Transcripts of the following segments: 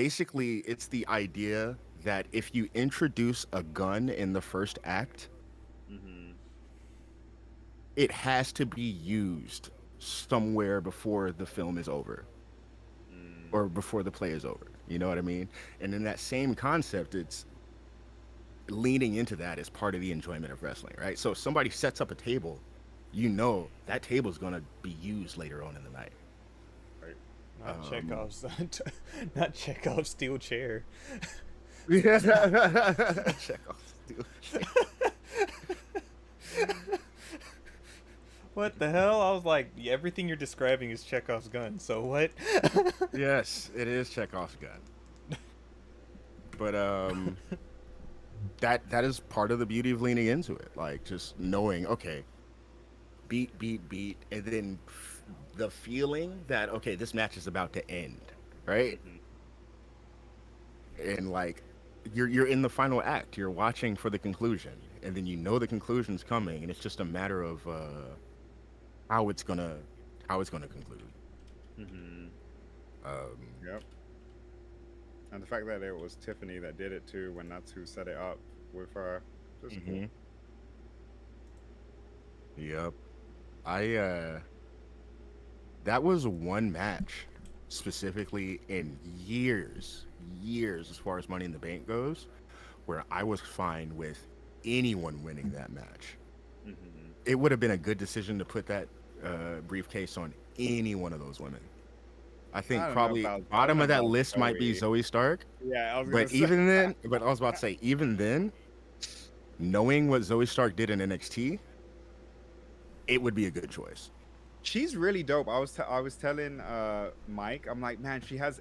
basically it's the idea that if you introduce a gun in the first act, Mm-hmm. it has to be used somewhere before the film is over Mm. or before the play is over. You know what I mean? And in that same concept, it's leaning into that as part of the enjoyment of wrestling, right? So if somebody sets up a table, you know that table is going to be used later on in the night. Right. Not Um, Chekhov's, not Chekhov's steel chair. yeah, check off. What the hell? I was like, everything you're describing is Chekhov's gun. So what? Yes, it is Chekhov's gun, but that is part of the beauty of leaning into it, like just knowing, okay, beat, beat, beat, and then the feeling that okay, this match is about to end, right? Mm-hmm. And like you're in the final act, you're watching for the conclusion, and then you know the conclusion's coming, and it's just a matter of how it's gonna how it's gonna conclude. Mm-hmm. Um, Yep. And the fact that it was Tiffany that did it too, when that's who set it up with her, just cool. mhm. Yep. I that was one match specifically in years as far as Money in the Bank goes, where I was fine with anyone winning that match. Mm-hmm. It would have been a good decision to put that briefcase on any one of those women. I think I don't know probably about I don't bottom know of that about list might be Zoe. Zoe Stark, Yeah, I was gonna but say. even then, but I was about to say, even then, knowing what Zoe Stark did in NXT, it would be a good choice. She's really dope. I was telling Mike, I'm like, man, she has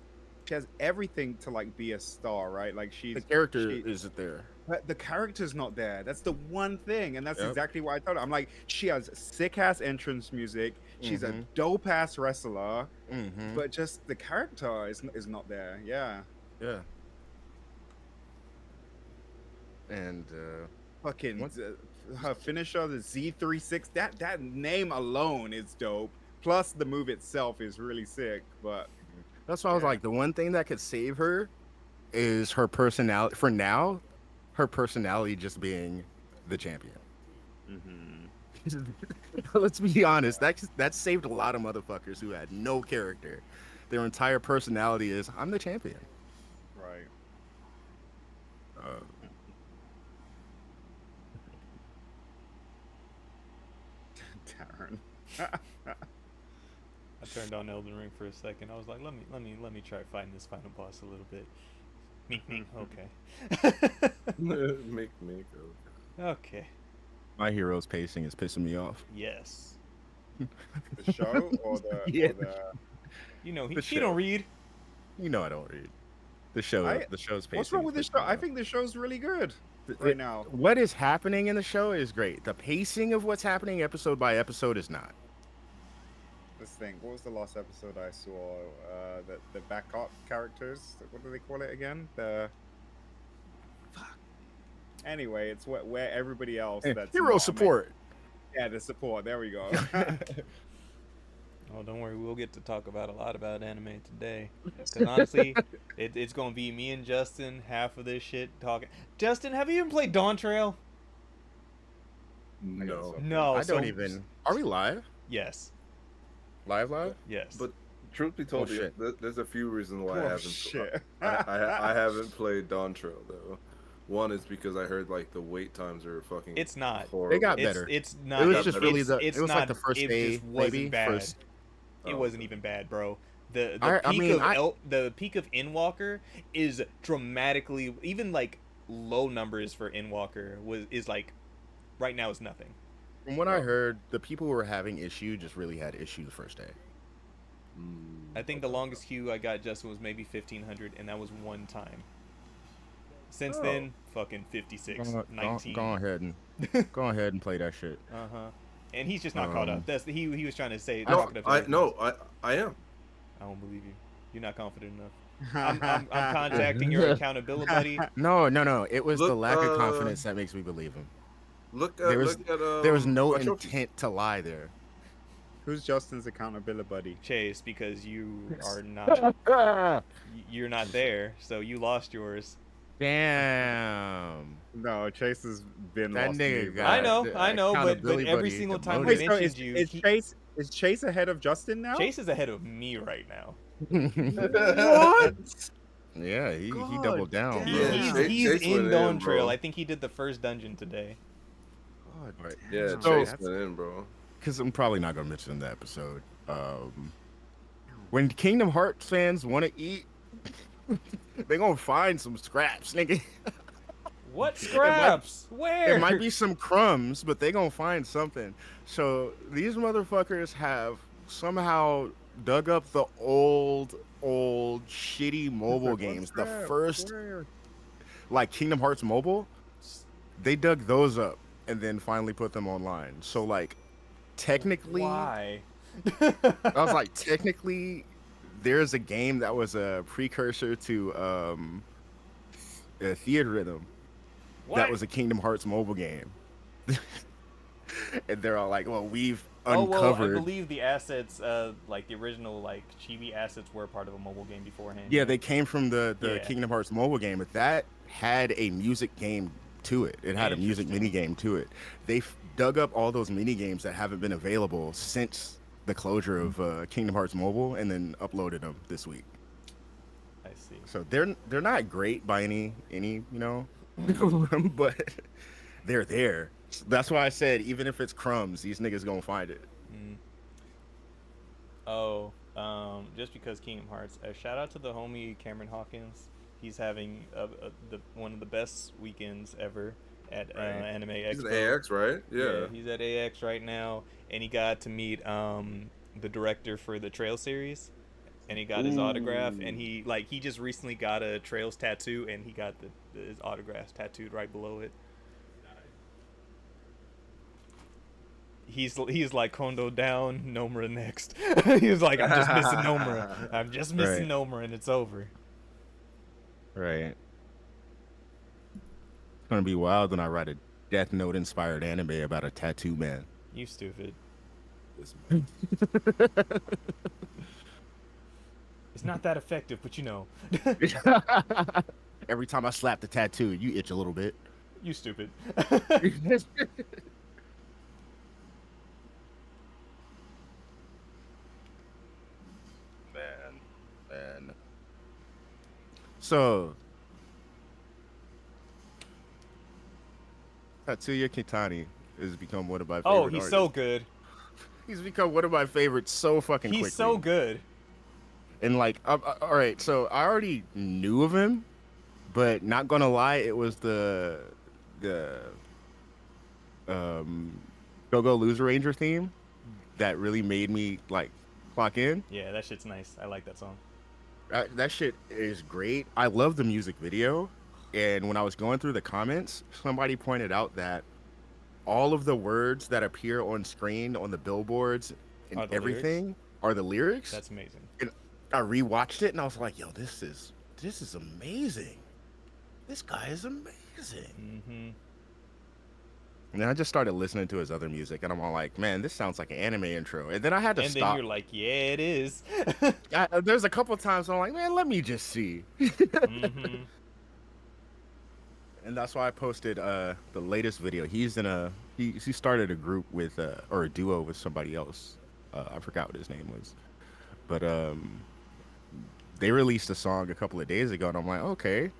everything to like be a star, right? Like The character she isn't there. but the character's not there. That's the one thing, and that's Yep. exactly what I told her. I'm like, she has sick ass entrance music. She's a Mm-hmm. dope ass wrestler, Mm-hmm. but just the character is not there. Yeah, Yeah. And fucking what? her finisher, the Z36. That name alone is dope. Plus the move itself is really sick. But That's why I was yeah, like, the one thing that could save her is her personality. For now, her personality just being the champion. hmm, Let's be honest. That saved a lot of motherfuckers who had no character. Their entire personality is, I'm the champion. right. Uh, Darren. I turned on Elden Ring for a second. I was like, let me try fighting this final boss a little bit. Meek meek. Okay. Make Okay. my hero's pacing is pissing me off. Yes. The show or the Yeah. or the You know The he show. don't read. You know I don't read. I The show's pacing. what's wrong is with this pissing show? me I off. think the show's really good Th- right th- now. What is happening in the show is great. The pacing of what's happening episode by episode is not. Let's think. What was the last episode I saw? The backup characters. What do they call it again? The fuck. Anyway, it's where everybody else that's Hero not amazing- support. Yeah, the support. There we go. Oh, don't worry, we'll get to talk about a lot about anime today. Because honestly, it's gonna be me and Justin half of this shit talking. Justin, have you even played Dawntrail? No. No, I so- don't even. Are we live? Yes, Live? yes. But truth be told, Oh, shit. there's a few reasons why I Oh haven't. shit. I haven't played Dawntrail though. One is because I heard like the wait times are fucking. It's not. Horrible. They got it's better. it's not. It was got just better. really it's, the. it's It was not, like the first it day, just wasn't maybe. bad. First. It Oh, wasn't okay. even bad, bro. The I peak mean, of the peak of Endwalker is dramatically, even like low numbers for Endwalker is like right now is nothing. From what I heard, the people who were having issue just really had issue the first day. I think the longest queue I got, Justin, was maybe 1,500, and that was one time. Since Oh. then, fucking 56, 19. Go ahead and go ahead and play that shit. Uh-huh. And he's just not caught up. That's he was trying to say. No, talk it up to everyone. I am. I don't believe you. You're not confident enough. I'm contacting your accountability buddy. No. It was the Look, lack of confidence that makes me believe him. Look There was look at there was no my trophy. intent to lie there. Who's Justin's accountability buddy? Chase, because you are not. You're not there, so you lost yours. Damn. No, Chase has been That lost to me, nigga bro. I got know, the I know, but accountability every buddy single time demoted. we Wait, so mentioned you, is Chase ahead of Justin now? Chase is ahead of me right now. What? Yeah, he God doubled down. damn. Bro. He's Chase in went in, Dawntrail. bro. I think he did the first dungeon today. God Right. Yeah, damn, So- Chase that's- went in, bro. Because I'm probably not gonna mention in the episode. When Kingdom Hearts fans want to eat, they gonna find some scraps, nigga. What scraps? Where? It might be some crumbs, but they gonna find something. So these motherfuckers have somehow dug up the old shitty mobile What's games. The that? first, Where? like Kingdom Hearts Mobile, they dug those up and then finally put them online. So like, technically, Why? I was like, technically, there's a game that was a precursor to Theater Rhythm. What? That was a Kingdom Hearts mobile game. And they're all like, well, we've Oh well, I uncovered. believe the assets, like the original like chibi assets, were part of a mobile game beforehand. Yeah, they came from the Yeah. Kingdom Hearts mobile game, but that had a music game to it. It had a music mini game to it. They dug up all those mini games that haven't been available since the closure of Kingdom Hearts mobile, and then uploaded them this week. I see. So they're not great by any but they're there. That's why I said even if it's crumbs, these niggas gonna find it. Mm. Oh, just because Kingdom Hearts. Shout out to the homie Cameron Hawkins. He's having one of the best weekends ever at Anime Expo. He's an AX, right? Yeah. He's at AX right now, and he got to meet the director for the Trail series, and he got his autograph. And he just recently got a Trails tattoo, and he got his autograph tattooed right below it. He's like Kondo down, Nomura next. He's like, I'm just missing Nomura. I'm just missing Right. Nomura, and it's over. Right. It's gonna be wild when I write a Death Note inspired anime about a tattoo man. You stupid. This man. It's not that effective, but you know. Every time I slap the tattoo, you itch a little bit. You stupid. Man. So, Tatsuya Kitani has become one of my favorite Oh, he's so artists. good. He's become one of my favorites so fucking quickly. He's so good. And like, all right, so I already knew of him, but not gonna lie, it was the Go-Go Loser Ranger theme that really made me like clock in. Yeah, that shit's nice. I like that song. That shit is great. I love the music video, and when I was going through the comments, somebody pointed out that all of the words that appear on screen on the billboards and Are the everything are the lyrics. That's amazing. I rewatched it and I was like, yo, this is amazing. This guy is amazing. Mm-hmm. And then I just started listening to his other music and I'm all like, man, this sounds like an anime intro. And then I had to And then stop. you're like, yeah, it is. There's a couple times I'm like, man, let me just see. Mm-hmm. And that's why I posted the latest video. He's in he started a group with or a duo with somebody else. I forgot what his name was. But they released a song a couple of days ago and I'm like, okay.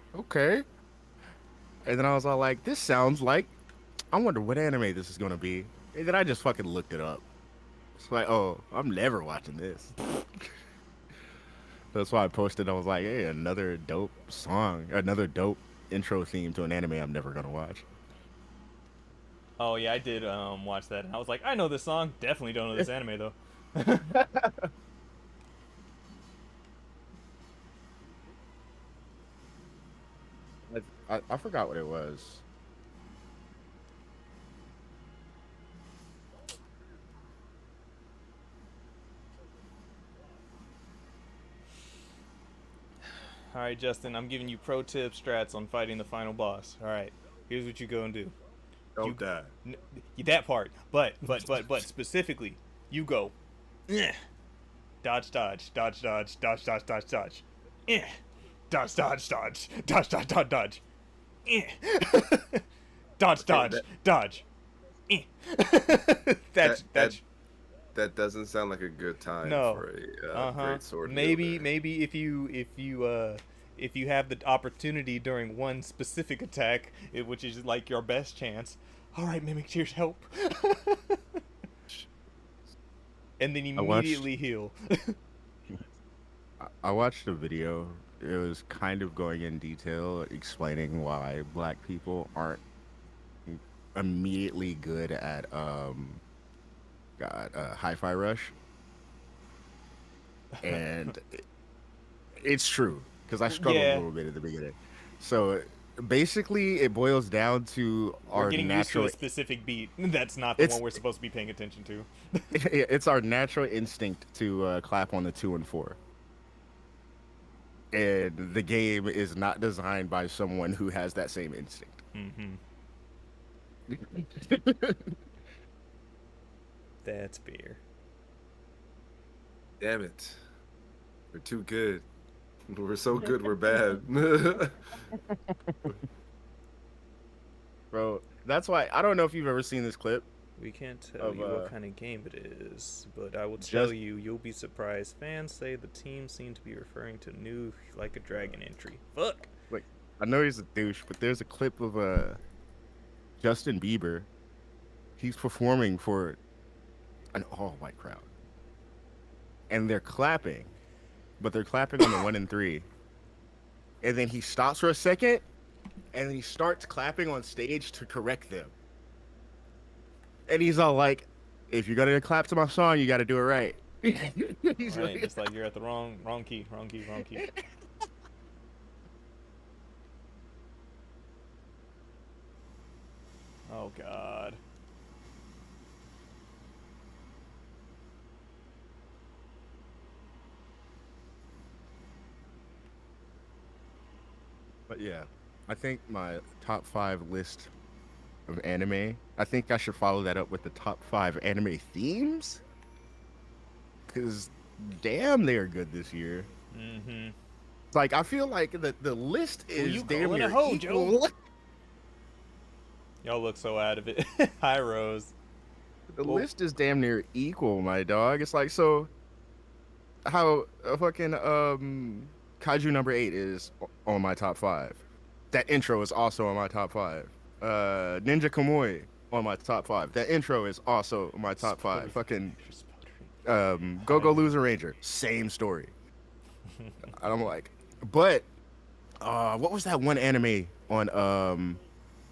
And then I was all like, this sounds like, I wonder what anime this is gonna be. And then I just fucking looked it up. It's like, oh, I'm never watching this. That's why I posted. I was like, hey, another dope song, another dope intro theme to an anime I'm never gonna watch. Oh yeah, I did watch that, and I was like, I know this song. Definitely don't know this anime though. I forgot what it was. All right, Justin, I'm giving you pro tip strats on fighting the final boss. All right, here's what you go and do. Don't die. That part, but specifically, you go Dodge, dodge, dodge, dodge, dodge, dodge, dodge, dodge. Dodge, dodge, dodge, dodge, dodge, dodge, dodge. Dodge, Okay, dodge, dodge. that That's that doesn't sound like a good time no. for a Uh-huh. great sword Maybe wielder. maybe if you have the opportunity during one specific attack, which is like your best chance. All right, Mimic Tears, help. And then I watched immediately heal. I watched a video. It was kind of going in detail explaining why black people aren't immediately good at hi-fi rush, and it's true because I struggled a Yeah. little bit at the beginning. So basically, it boils down to We're our getting used to natural. a specific beat. That's not the It's one we're supposed to be paying attention to. it's our natural instinct to clap on the 2 and 4. And the game is not designed by someone who has that same instinct. Mm-hmm. That's beer. Damn it. We're too good. We're so good, we're bad. Bro, that's why I don't know if you've ever seen this clip. We can't tell Of, you what uh, kind of game it is, but I will tell just you, you'll be surprised. Fans say the team seem to be referring to new Like a Dragon entry. Fuck! like I know he's a douche, but there's a clip of Justin Bieber. He's performing for an all-white crowd, and they're clapping, but they're clapping on the 1 and 3, and then he stops for a second, and then he starts clapping on stage to correct them. And he's all like, "If you're gonna clap to my song, you got to do it right." He's Right, like, just like you're at the wrong key, wrong key, wrong key. Oh god. But yeah, I think my top 5 list of anime. I think I should follow that up with the top 5 anime themes, because damn, they are good this year. Mm-hmm. Like I feel like the list Who you is damn calling a near hoe, Joe? equal. Y'all look so out of it. Hi, Rose. The Well- list is damn near equal, my dog. It's like, so how fucking Kaiju number 8 is on my top 5. That intro is also on my top 5. Ninja Kamui on my top 5. That intro is also on my top 5. Fucking Go Go Loser Ranger, same story. I'm like, but what was that one anime on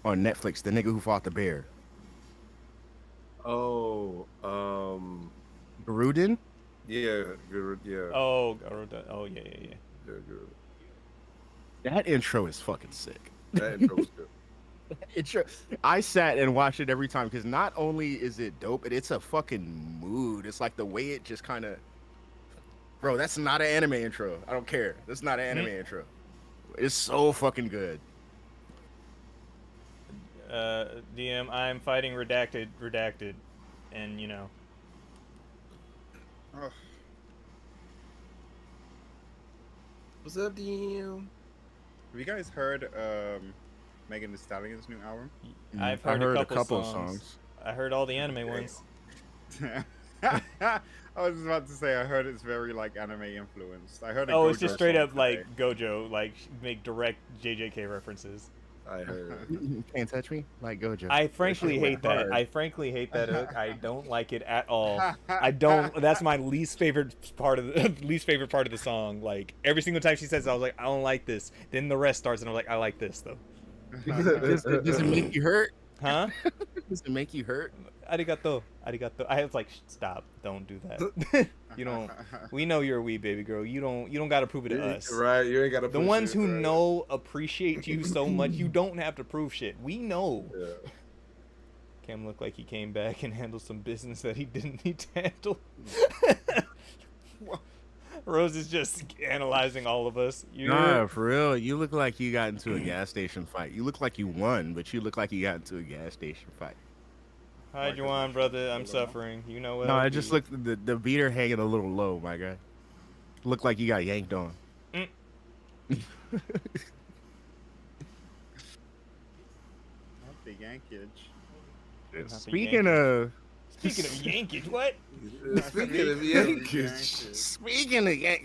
Netflix? The nigga who fought the bear, Oh, Garuden. yeah, good, yeah, Oh, Garuda. Oh, yeah. yeah, good. That intro is fucking sick. That intro was good. Intro. I sat and watched it every time because not only is it dope, but it's a fucking mood. It's like the way it just kind of, bro. That's not an anime intro. I don't care. That's not an anime intro. It's so fucking good. DM, I'm fighting redacted, and you know. Ugh. What's up, DM? Have you guys heard Megan Thee Stallion's new album? I've I heard, heard a couple of songs. I heard all the anime ones. I was just about to say I heard it's very like anime influenced. I heard. Oh, it's just Gojo straight song up today. like Gojo, like make direct JJK references. I heard. Can't touch me like Gojo. I frankly shit hate went that. hard. I frankly hate that hook. I don't like it at all. I don't. That's my least favorite part of the song. Like every single time she says, it, I was like, I don't like this. Then the rest starts, and I'm like, I like this though. Does it make you hurt? Huh? Does it make you hurt? Arigato. I was like, stop. Don't do that. You don't. We know you're a wee baby girl. You don't got to prove it to us. Right, you ain't got to. The ones who know appreciate you so much, you don't have to prove shit. We know. Yeah. Cam looked like he came back and handled some business that he didn't need to handle. Rose is just analyzing all of us. Nah, for real. You look like you got into a gas station fight. You look like you won, but you look like you got into a gas station fight. Hi, Like, Juwan, brother. I'm I suffering. You know what? No, it just looked the beater hanging a little low, my guy. Looked like you got yanked on. Mm. Not the Yankage. Not the Speaking Yankees. of Speaking of Yankees, what? Speaking of Yankees,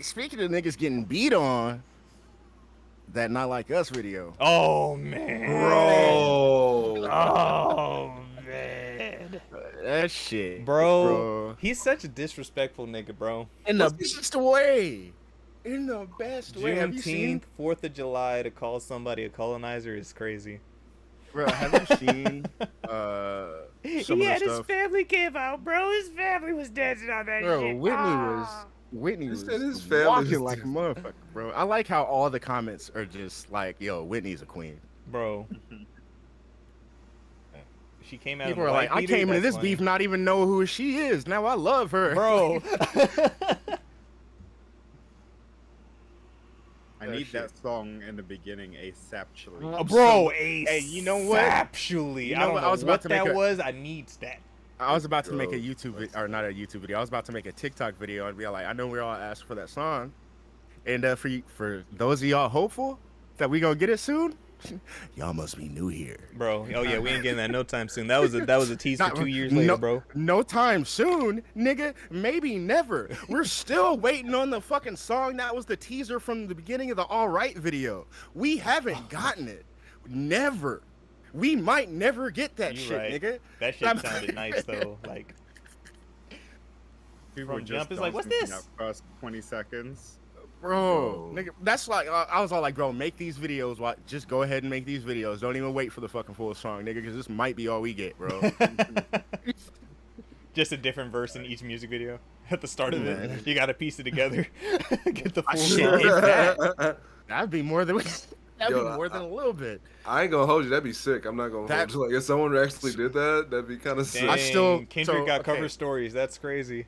speaking of niggas getting beat on, that Not Like Us video. Oh man. bro. Oh man. That shit, Bro, he's such a disrespectful nigga, bro. In the best way. In the best way. Have you seen? Juneteenth, 4th of July to call somebody a colonizer is crazy. Bro, have you seen some He of the had his stuff? family came out, bro. His family was dancing on that Bro, shit. Whitney He was said his family walking was like a motherfucker, bro. I like how all the comments are just like, "Yo, Whitney's a queen." Bro. She came out. People in are a like, white "I beater? came into That's this beef funny. not even know who she is. Now I love her." Bro. I That need shit. that song in the beginning ASAPtually. Oh, Bro, hey, you know what? Actually, You I know don't what? know I was about what to make that a- was. I need that. I was about to make a Bro, YouTube video, or not a YouTube video. I was about to make a TikTok video and be like, "I know we all asked for that song, and for those of y'all hopeful that we gonna get it soon, y'all must be new here." Bro, oh yeah, we ain't getting that no time soon. That was a tease for Not- 2 years later, bro. No time soon, nigga. Maybe never. We're still waiting on the fucking song that was the teaser from the beginning of the All Right video. We haven't gotten it. Never. We might never get that You shit, right. nigga. That shit sounded nice though. Like, People From just Jump is like, don't "What's think this?" That first 20 seconds. Bro, nigga, that's like I was all like, bro, make these videos. Just go ahead and make these videos. Don't even wait for the fucking full song, nigga, because this might be all we get, bro. just a different verse in each music video. At the start of Man. it, you gotta piece it together. Get the full Shit, song. if that, that'd be more than that'd Yo, be more than a little bit. I ain't gonna hold you. That'd be sick. I'm not gonna That- hold you. Like if someone actually did that, that'd be kind of sick. Dang, still- Kendrick so, got okay. cover stories. That's crazy.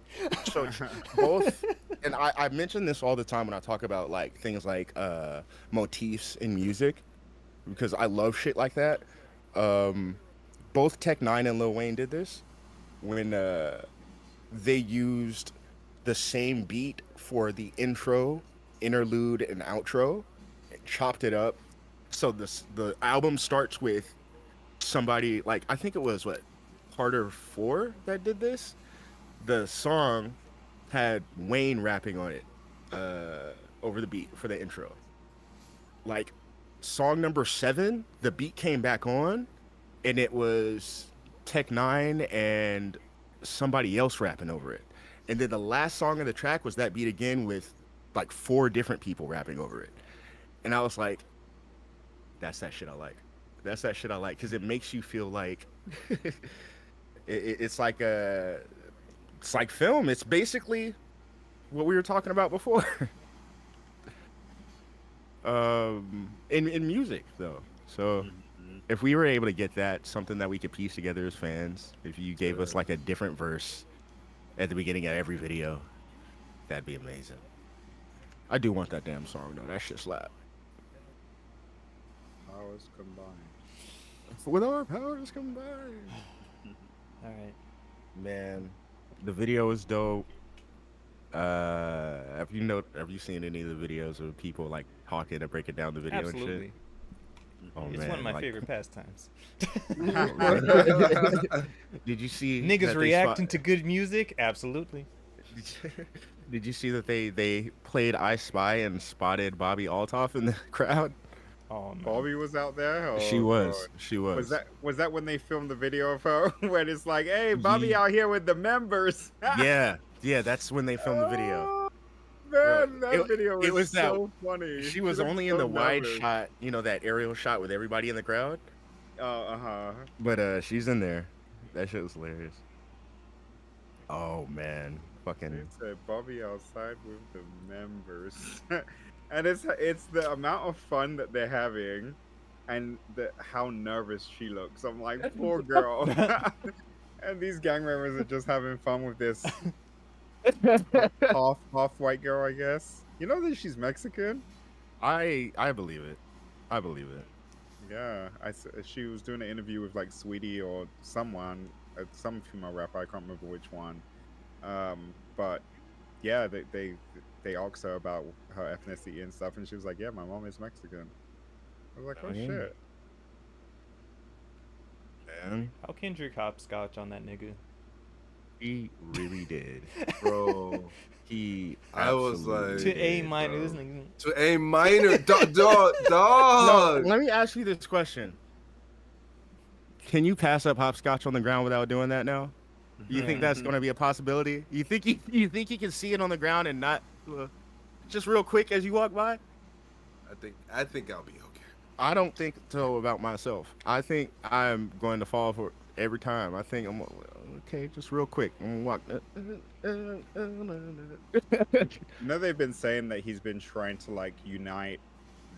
So both, and I mention this all the time when I talk about like things like motifs in music, because I love shit like that. Both Tech Nine and Lil Wayne did this when they used the same beat for the intro, interlude, and outro, and chopped it up. So the album starts with somebody like, I think it was Carter 4 that did this. The song had Wayne rapping on it over the beat for the intro. Like song number 7, the beat came back on, and it was Tech Nine and somebody else rapping over it. And then the last song of the track was that beat again with like 4 different people rapping over it. And I was like, that's that shit I like. That's that shit I like, because it makes you feel like it's like film. It's basically what we were talking about before. In music though. So if we were able to get that, something that we could piece together as fans, if you gave us like a different verse at the beginning of every video, that'd be amazing. I do want that damn song though. That shit slap. Powers combined. With our powers combined. All right. Man, the video is dope. Have you seen any of the videos of people like talking and breaking down the video Absolutely. and shit? Oh It's man, one of my like- favorite pastimes. Did you see Niggas that they reacting to good music? Absolutely. Did you see that they played I Spy and spotted Bobby Altoff in the crowd? Oh no. Bobby was out there. Oh, She was. God. She was. Was that when they filmed the video of her when it's like, hey, Bobby out here with the members? Yeah. That's when they filmed the video. Oh, man, Bro, that video was, it was that- so funny. She was looked only in so the wide nervous. shot, that aerial shot with everybody in the crowd. Uh-huh. But she's in there. That shit was hilarious. Oh man, fucking. It said Bobby outside with the members. And it's the amount of fun that they're having and how nervous she looks. I'm like, poor girl. And these gang members are just having fun with this half white girl, I guess. You know that she's Mexican? I believe it. I believe it. Yeah, she was doing an interview with like Sweetie or someone, some female rapper. I can't remember which one. But yeah, they asked her about her ethnicity and stuff, and she was like, "Yeah, my mom is Mexican." I was like, "Oh Yeah, shit." man, How Kendrick hopscotch on that nigga? he really did. bro. He I was absolutely To like, A did, minor, this bro. nigga. to A minor, dog, No, dog. let me ask you this question: can you pass up hopscotch on the ground without doing that now? You think that's going to be a possibility? You think you can see it on the ground and not just real quick as you walk by? I think I'll be okay. I don't think so about myself. I think I'm going to fall for it every time. I think I'm okay, just real quick. I'm gonna walk. They've been saying that he's been trying to like unite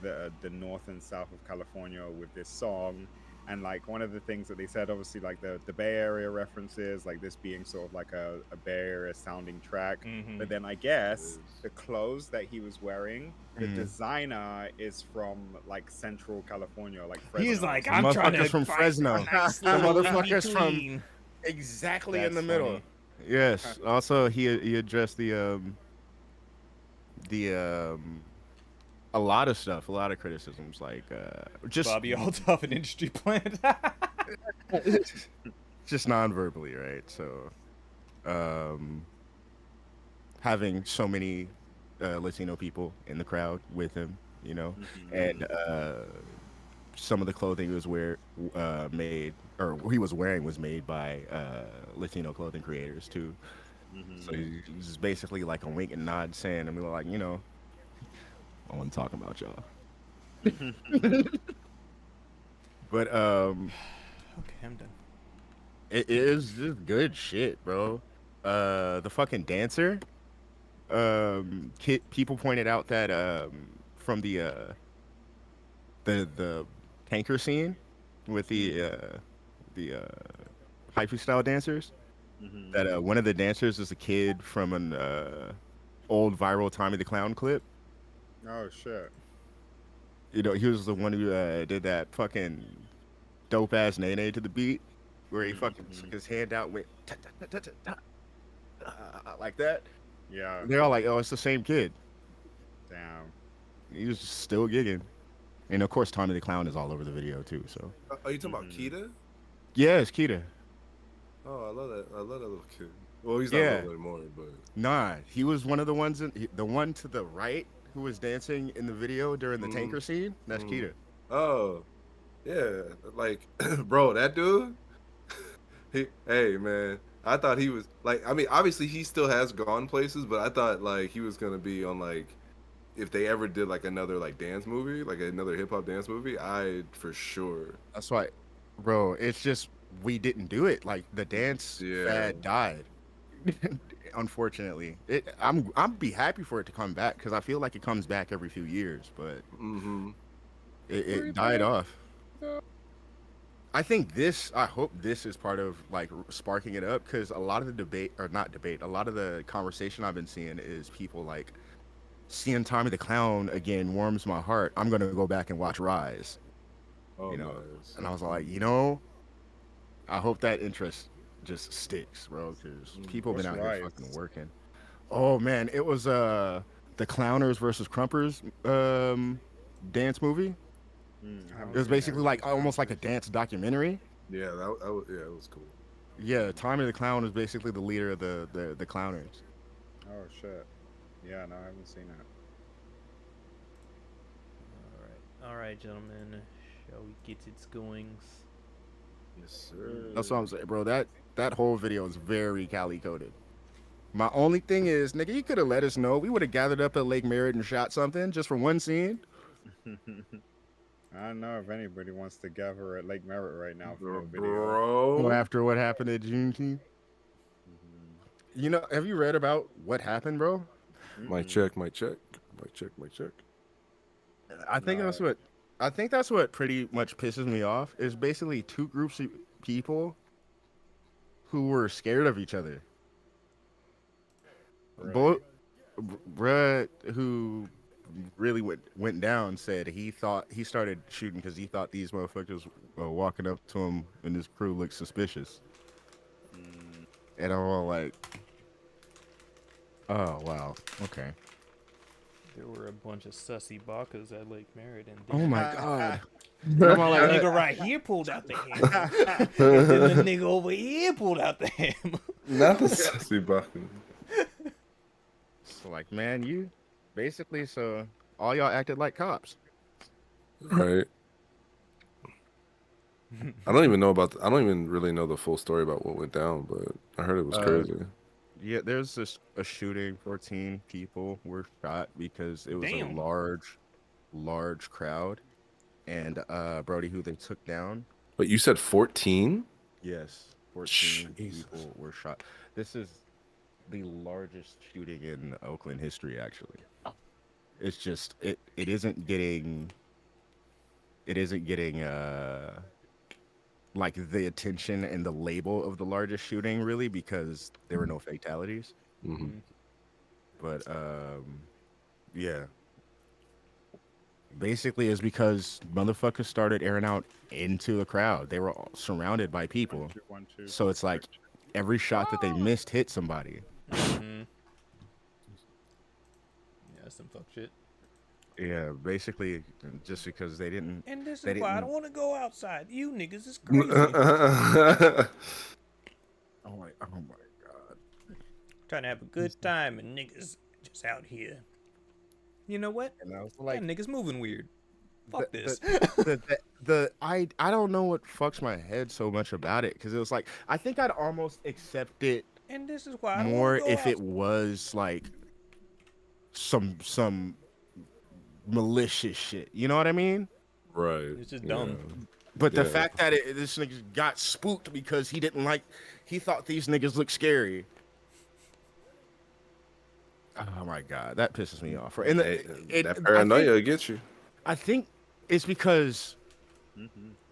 the north and south of California with this song. And like one of the things that they said, obviously, like the Bay Area references, like this being sort of like a Bay Area sounding track. Mm-hmm. But then I It guess is. the clothes that he was wearing, the designer is from like Central California, like Fresno. He's or like, The I'm trying to motherfuckers from find Fresno. a nice The little motherfuckers from in-between. exactly in That's the middle. funny. Yes. Also, he addressed the a lot of stuff, a lot of criticisms, like just Bobby Altoff, an industry plant. just non-verbally, right? So, um, having so many Latino people in the crowd with him, you know, and some of the clothing he was made or he was wearing was made by Latino clothing creators too. So he's basically like a wink and nod saying, I mean, like, you know, I want to talk about y'all. But Okay, I'm done. it is just good shit, bro. The fucking dancer. People pointed out that from the tanker scene with the hyphy style dancers, that one of the dancers is a kid from an old viral Tommy the Clown clip. Oh shit. You know, he was the one who did that fucking dope ass nay to the beat, where he fucking stuck his hand out, went ta, ta, ta, ta, ta, like that. Yeah. They're all like, "Oh, it's the same kid." Damn. He was still gigging, and of course, Tommy the Clown is all over the video too. So Are you talking about Kita? yeah, it's Keita. Oh, I love that. I love that little kid. Well, he's not Yeah. little anymore, but Nah, he was one of the ones the one to the right who was dancing in the video during the tanker scene. That's Keita. oh, yeah, like, bro, that dude. Hey, man, I thought he was like. I mean, obviously, he still has gone places, but I thought like he was gonna be on like, if they ever did like another like dance movie, like another hip hop dance movie, I for sure. That's why, bro. It's just we didn't do it. Like the dance Yeah. fad died. Unfortunately, I'm be happy for it to come back because I feel like it comes back every few years, but Mm-hmm. it died off. I hope this is part of like sparking it up because a lot of the debate, or not debate, a lot of the conversation I've been seeing is people like seeing Tommy the Clown again warms my heart. I'm gonna go back and watch Rise, Oh, you know. nice. And I was like, you know, I hope that interest just sticks, bro, because people have been out What's here Rise? fucking working. Oh man, it was the Clowners versus Crumpers dance movie. I haven't It was seen that. basically like almost like a dance documentary. Yeah, yeah, it was cool. Yeah, Tommy the Clown was basically the leader of the Clowners. Oh shit. Yeah, no, I haven't seen that. All right, gentlemen. Shall we get its goings? Yes, sir. That's what I'm saying, bro. That whole video is very Cali coded. My only thing is, nigga, you could have let us know. We would have gathered up at Lake Merritt and shot something just for one scene. I don't know if anybody wants to gather at Lake Merritt right now for a video. Bro. After what happened at Juneteenth. You know, have you read about what happened, bro? Mic check, mic check, mic check, mic check. I think that's what pretty much pisses me off is basically two groups of people who were scared of each other. Really? Both bruh who really went down said he thought he started shooting because he thought these motherfuckers walking up to him and his crew looked suspicious. Mm. And I'm all like, oh wow, okay. There were a bunch of sussy bakas at Lake Meriden. Oh my god. And I'm all That like, nigga right here pulled out the hammer. And then the nigga over here pulled out the hammer. Not the sassy Baku. so like, man, you basically so all y'all acted like cops. Right. I don't even know about. I don't even really know the full story about what went down, but I heard it was crazy. Yeah, there's a shooting. 14 people were shot because it was Damn. a large crowd, and Brody, who they took down. But you said 14? Yes, 14 Jesus. people were shot. This is the largest shooting in Oakland history, actually. It's just it isn't getting like the attention and the label of the largest shooting really because there were no fatalities. Mm-hmm. But yeah. Basically it's because motherfuckers started airing out into the crowd. They were all surrounded by people. One, two, So it's like every shot that they missed hit somebody. Mm-hmm. Yeah, some fuck shit. Yeah, basically just because they didn't And this they is why I didn't- don't want to go outside. You niggas is crazy. oh my god. Trying to have a good time and niggas just out here. You know what? And I was Like, niggas moving weird. Fuck the- this. I don't know what fucks my head so much about it because it was like I think I'd almost accept it And this is why I don't more wanna go if it outside. was like some malicious shit. You know what I mean? Right. It's just dumb. But the Yeah. fact that this nigga got spooked because he thought these niggas looked scary. Oh my god, that pisses me off. And That paranoia gets you. I think it's because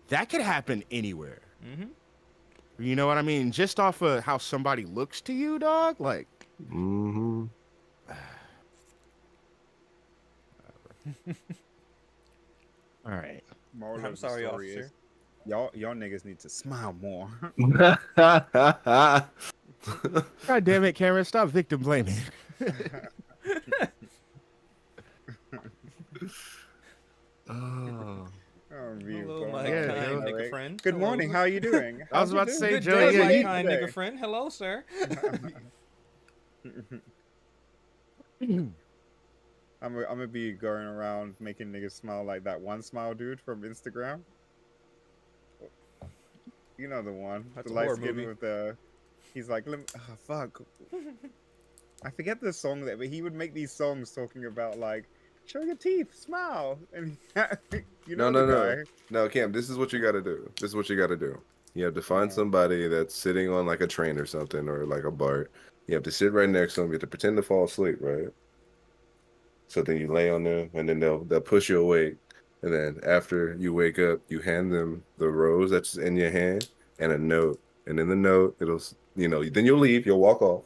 that could happen anywhere. Mm-hmm. You know what I mean? Just off of how somebody looks to you, dog. Like, Mm-hmm. all right. Moral I'm of the sorry, story officer. is, y'all niggas need to smile more. God damn it, Cameron, stop victim blaming. Oh. Oh, Hello, my Yeah, kind yo. nigga friend. Good Hello, morning. sir. How are you doing? I was How's you about to doing? say, Good Joey, day, yeah, my you- kind today? nigga friend. Hello, sir. I'm gonna be going around making niggas smile like that one smile dude from Instagram. You know the one, That's the a horror light skin movie. with the. He's like, oh, fuck. I forget the song that, but he would make these songs talking about like, show your teeth, smile, and you know No, the no, guy. no, Cam. This is what you got to do. This is what you got to do. You have to find Yeah. somebody that's sitting on like a train or something, or like a BART. You have to sit right next to them. You have to pretend to fall asleep, right? So then you lay on them, and then they'll push you awake. And then after you wake up, you hand them the rose that's in your hand and a note. And in the note, then you'll leave. You'll walk off.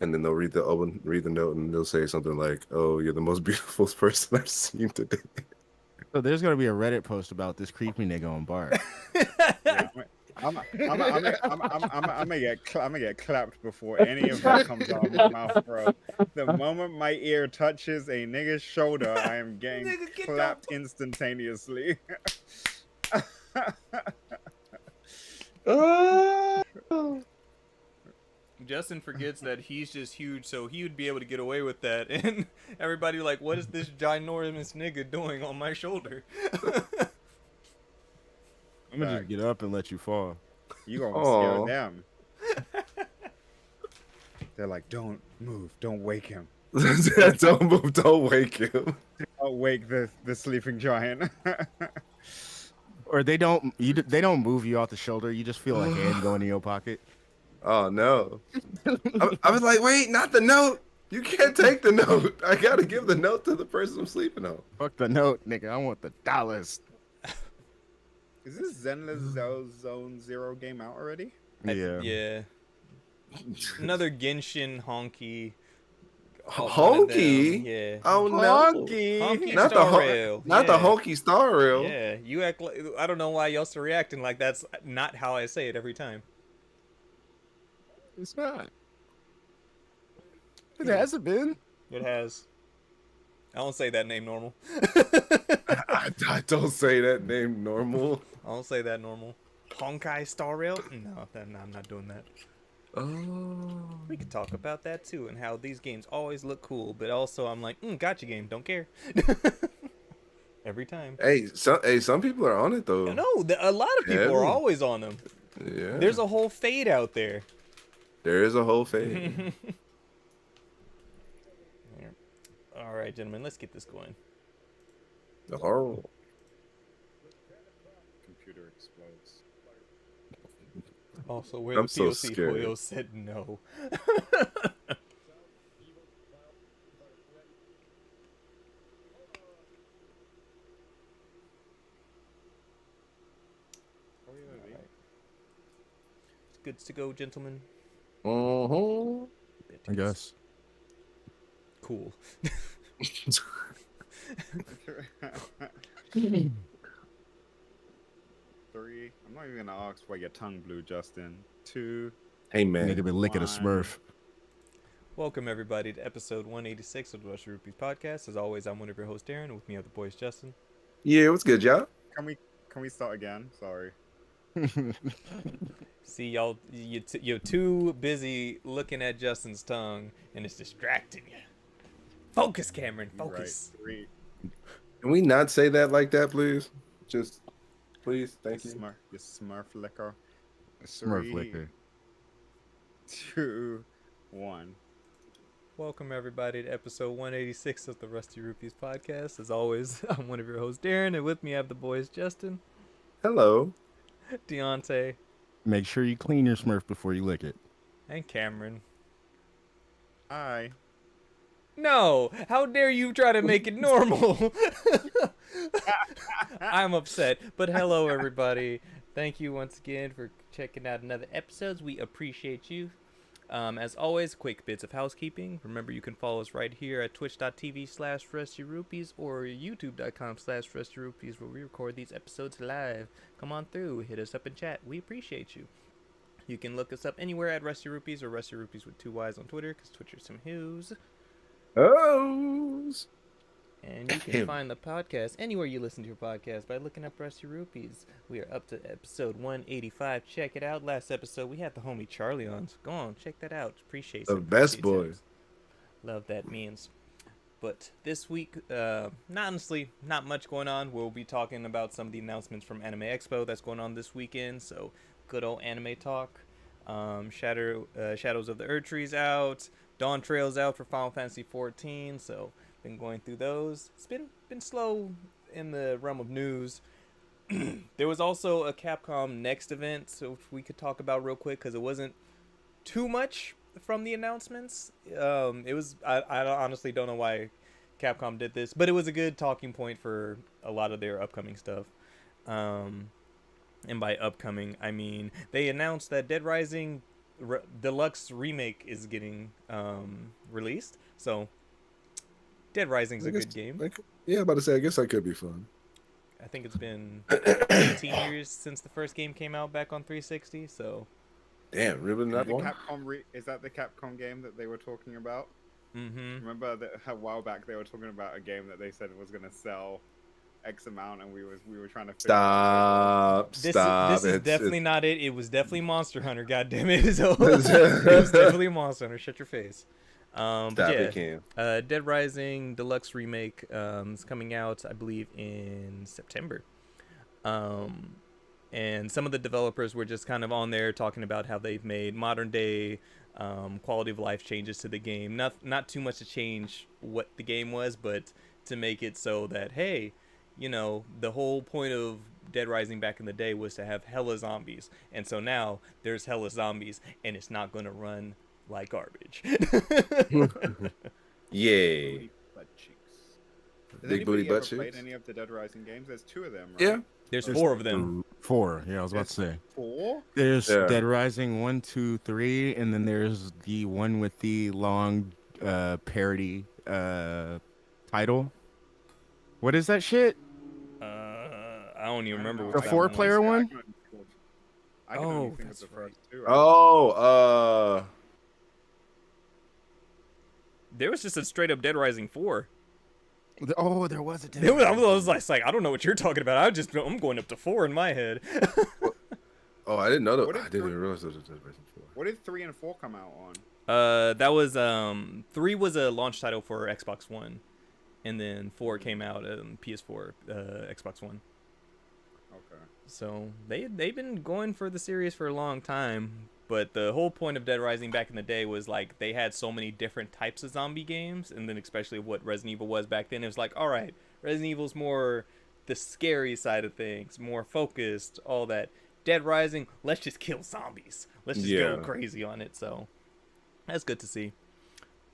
And then they'll read the note, and they'll say something like, "Oh, you're the most beautiful person I've seen today." So there's gonna be a Reddit post about this creepy nigga on bar. Yeah, I'm gonna get clapped before any of that comes out of my mouth, bro. The moment my ear touches a nigga's shoulder, I am getting Nigga, get clapped instantaneously. Justin forgets that he's just huge, so he would be able to get away with that. And everybody like, what is this ginormous nigga doing on my shoulder? I'm gonna just get up and let you fall. You gonna Aw. scare them. They're like, don't move, don't wake him. Don't move, don't wake him. Don't wake the sleeping giant. Or they don't move you off the shoulder. You just feel a hand going in your pocket. Oh no! I was like, wait, not the note. You can't take the note. I gotta give the note to the person I'm sleeping on. Fuck the note, nigga. I want the dollars. Is this Zenless Zone Zero game out already? Yeah. Yeah. Another Genshin honky one of them, Honky. yeah. Oh no. Honky Not the Star ho- Rail. Not the yeah. honky star rail. Yeah, you act like I don't know why y'all still reacting like that's not how I say it every time. It's not. It hasn't been. It has. I don't say that name normal. I don't say that name normal. I don't say that normal. Honkai Star Rail? No, then I'm not doing that. Oh. We could talk about that too and how these games always look cool, but also I'm like, gotcha game, don't care. Every time. Hey, some people are on it though. No, a lot of people are Heavy. always on them. Yeah. There's a whole fade out there. There is a whole fade. All right, gentlemen, let's get this going. Oh. Computer explodes. Also, where I'm the so POC scared. Hoyo said no. Oh, yeah, It's good to go, gentlemen. Uh-huh. I guess. Cool. Three. I'm not even gonna ask why your tongue blew, Justin. 2. Hey Nigga man. been licking a One. Smurf. Welcome, everybody, to episode 186 of the Russia Rupees podcast. As always, I'm one of your hosts, Darren, and with me are the boys, Justin. Yeah, what's good, y'all? Can we start again? Sorry. See, y'all, you're too busy looking at Justin's tongue, and it's distracting you. Focus, Cameron, You're right. focus. 3. Can we not say that like that, please? Just, please, thank you. You Smurf liquor. Smurf 3, liquor. 2, 1. Welcome, everybody, to episode 186 of the Rusty Rupees podcast. As always, I'm one of your hosts, Darren, and with me I have the boys, Justin, Hello. Deontay, Make sure you clean your Smurf before you lick it. and Cameron. Hi. No! How dare you try to make it normal? I'm upset. But hello, everybody. Thank you once again for checking out another episode. We appreciate you. As always, quick bits of housekeeping. Remember, you can follow us right here at twitch.tv/rustyrupees or youtube.com/rustyrupees where we record these episodes live. Come on through. Hit us up in chat. We appreciate you. You can look us up anywhere at Rusty Rupees or Rusty Rupees with 2 Y's on Twitter because Twitter's some who's. Oh. And you can find the podcast anywhere you listen to your podcast by looking up Rusty Rupees. We are up to episode 185. Check it out. Last episode, we had the homie Charlie on. So go on, check that out. Appreciate The it. best Appreciate boy. it. Love that means. But this week, not much going on. We'll be talking about some of the announcements from Anime Expo that's going on this weekend. So good old anime talk. Shadows of the Erdtree's out. Dawntrail's out for Final Fantasy 14. So been going through those. It's been slow in the realm of news. There was also a Capcom Next event, so if we could talk about real quick because it wasn't too much from the announcements. It was I honestly don't know why Capcom did this, but it was a good talking point for a lot of their upcoming stuff. And by upcoming, I mean they announced that Dead Rising Deluxe Remake is getting released. So Dead Rising's a good game. Yeah, about to say, I guess that could be fun. I think it's been 18 years since the first game came out back on 360, so... Damn, really not The long? is that the Capcom game that they were talking about? Mm-hmm. Remember that a while back they were talking about a game that they said was going to sell X amount, and we were trying to figure out Stop. This is definitely not it. It was definitely Monster Hunter, goddammit. So, it was definitely Monster Hunter. Shut your face. Stop But yeah, it, Cam. Dead Rising Deluxe Remake is coming out, I believe, in September. And some of the developers were just kind of on there talking about how they've made modern day quality of life changes to the game. Not too much to change what the game was, but to make it so that, hey, you know, the whole point of Dead Rising back in the day was to have hella zombies. And so now there's hella zombies, and it's not going to run like garbage. Yay. big butt cheeks. Has Big booty anybody butt ever played cheeks? any of the Dead Rising games? There's 2 of them, right? Yeah. There's 4 of them. 4. Yeah, I was about to say. 4? There's Yeah. Dead Rising 1, 2, 3, and then there's the one with the long parody title. What is that shit? I don't even remember The what that four one was. player one? I can only Oh, think of that's the right. first two. Oh, There was just a straight up Dead Rising 4. Oh, there was a. I was like, I don't know what you're talking about. I'm going up to 4 in my head. oh, I didn't know that. What I if didn't three- even realize there was a Dead Rising 4. What did 3 and 4 come out on? That was 3 was a launch title for Xbox One, and then 4 came out on PS4, Xbox One. Okay. So they've been going for the series for a long time. But the whole point of Dead Rising back in the day was like they had so many different types of zombie games, and then especially what Resident Evil was back then, it was like, all right, Resident Evil's more the scary side of things, more focused, all that. Dead Rising, let's just kill zombies. Let's just go crazy on it. So that's good to see.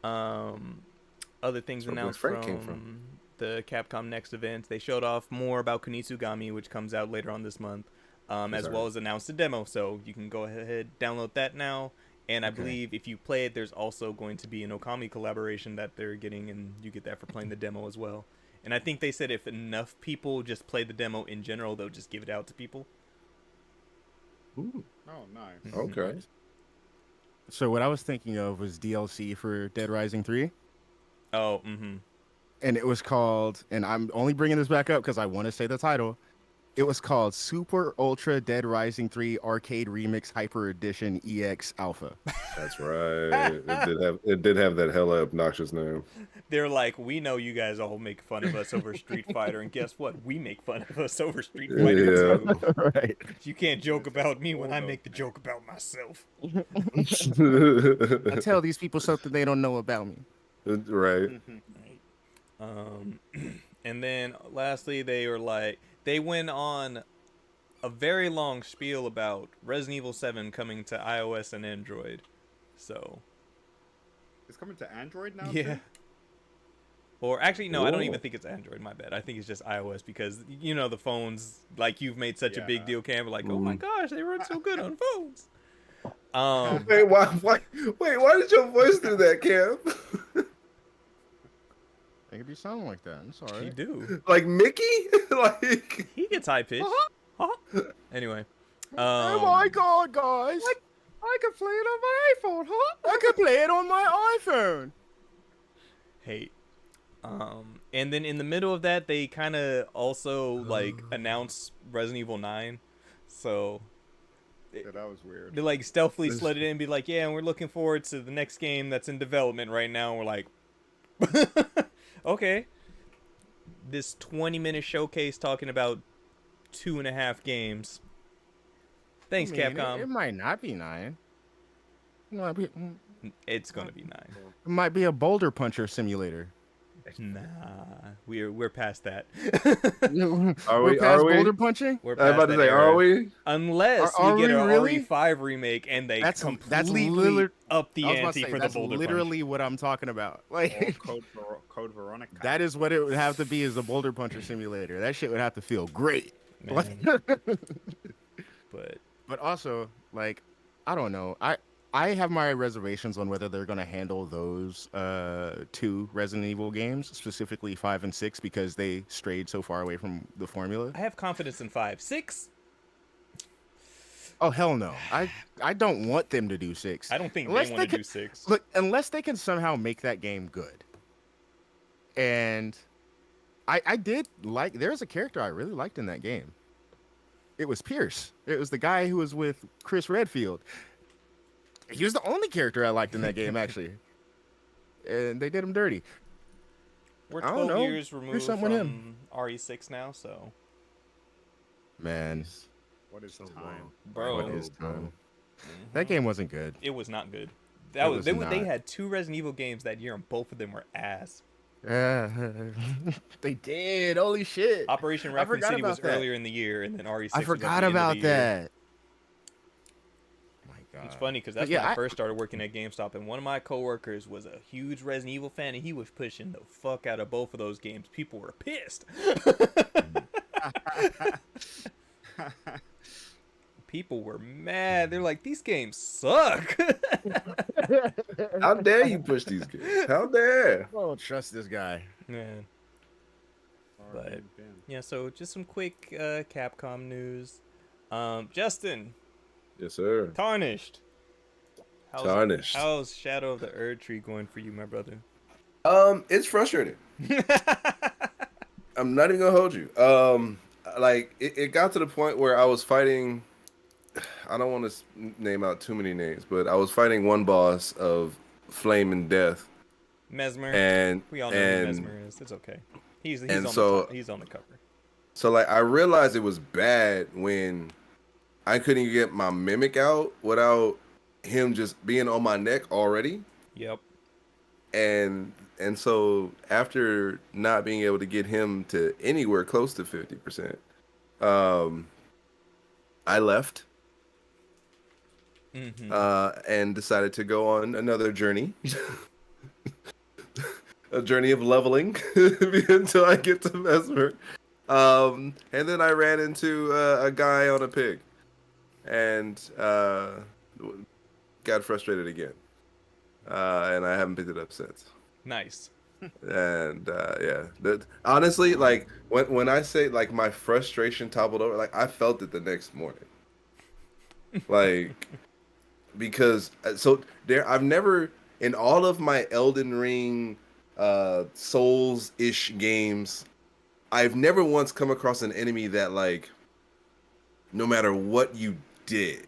Other things That's where announced Frank came from. the Capcom Next event. They showed off more about Kunitsugami, which comes out later on this month. As well as announced a demo, so you can go ahead download that now. And I believe if you play it, there's also going to be an Okami collaboration that they're getting, and you get that for playing the demo as well. And I think they said if enough people just play the demo in general, they'll just give it out to people. Ooh, Oh, nice. okay. So what I was thinking of was DLC for Dead Rising 3, Oh, and it was called. And I'm only bringing this back up because I want to say the title. It was called Super Ultra Dead Rising 3 Arcade Remix Hyper Edition EX Alpha. That's right. It did have that hella obnoxious name. They're like, we know you guys all make fun of us over Street Fighter, and guess what? We make fun of us over Street Fighter Yeah. too. Right. You can't joke about me when I make the joke about myself. I tell these people something they don't know about me. Right. And then lastly, they went on a very long spiel about Resident Evil 7 coming to iOS and Android. So It's coming to Android now. yeah. Too? Or actually, no, I don't Whoa. even think it's Android. My bad. I think it's just iOS because you know the phones. Like you've made such a big Yeah. deal, Cam. Like, oh my gosh, they run so good on phones. Wait, why did your voice do that, Cam? They could be sounding like that. I'm sorry. You do. Like Mickey? Like He gets high pitched. Anyway. Oh my god, guys! I can play it on my iPhone, huh? I could play it on my iPhone. Hey. And then in the middle of that, they kind of also like announced Resident Evil 9. So Yeah, that was weird. they like stealthily slid it in and be like, yeah, and we're looking forward to the next game that's in development right now. And we're like, okay. This 20-minute showcase talking about 2.5 games. Thanks, I mean, Capcom. It might not be 9. It It's gonna be 9. might be a boulder puncher simulator. Nah, we're past that. Are We're we? past Are we? boulder punching? We're I was past about to that say, era. are we? Unless Are we get we an really? RE5 remake and they That's completely literally- up the I was about to ante say, for the that's boulder literally what I'm talking about. Like Code Veronica. that is what it would have to be as a boulder puncher simulator. That shit would have to feel great. punch. Man. But But also, like, I don't know. I have my reservations on whether they're going to handle those 2 Resident Evil games, specifically 5 and 6, because they strayed so far away from the formula. I have confidence in 5. 6, Oh hell no! I don't want them to do 6. I don't think Unless they they want to could- do 6. Look, unless they can somehow make that game good. And I did like. There's a character I really liked in that game. It was Pierce. It was the guy who was with Chris Redfield. He was the only character I liked in that game, actually. And they did him dirty. We're I don't 12 know. years There's removed something with from RE6 now, so Man, What is So time? long. bro, what is bro. time? That game wasn't good. it was not good. It That was was they not. had 2 Resident Evil games that year, and both of them were ass. They did. Holy shit. Operation I Raccoon forgot City was about that. earlier in the year, and then RE6 I was at forgot the end about of the year. that. Oh my god. It's funny because that's yeah, when I first started working at GameStop, and one of my coworkers was a huge Resident Evil fan, and he was pushing the fuck out of both of those games. People were pissed. people were mad. They're like, these games suck. How dare you push these games? How dare? I don't trust this guy. Man. But RNPN. yeah, so just some quick Capcom news. Justin, Yes, sir. Tarnished. Tarnished. How's Shadow of the Erdtree going for you, my brother? It's frustrating. I'm not even gonna hold you. Like it got to the point where I was fighting. I don't want to name out too many names, but I was fighting one boss of Flame and Death, Mesmer. and We all know who Mesmer is. It's okay. He's and on so- the top. He's on the cover. so like I realized it was bad when I couldn't get my mimic out without him just being on my neck already. Yep. And so after not being able to get him to anywhere close to 50%, I left Mm-hmm. and decided to go on another journey. A journey of leveling until I get to Mesmer. And then I ran into a guy on a pig and got frustrated again. And I haven't picked it up since. Nice. And yeah, honestly, like when I say like my frustration toppled over, like I felt it the next morning. Like, because so there, I've never in all of my Elden Ring, Souls-ish games, I've never once come across an enemy that like, no matter what you did,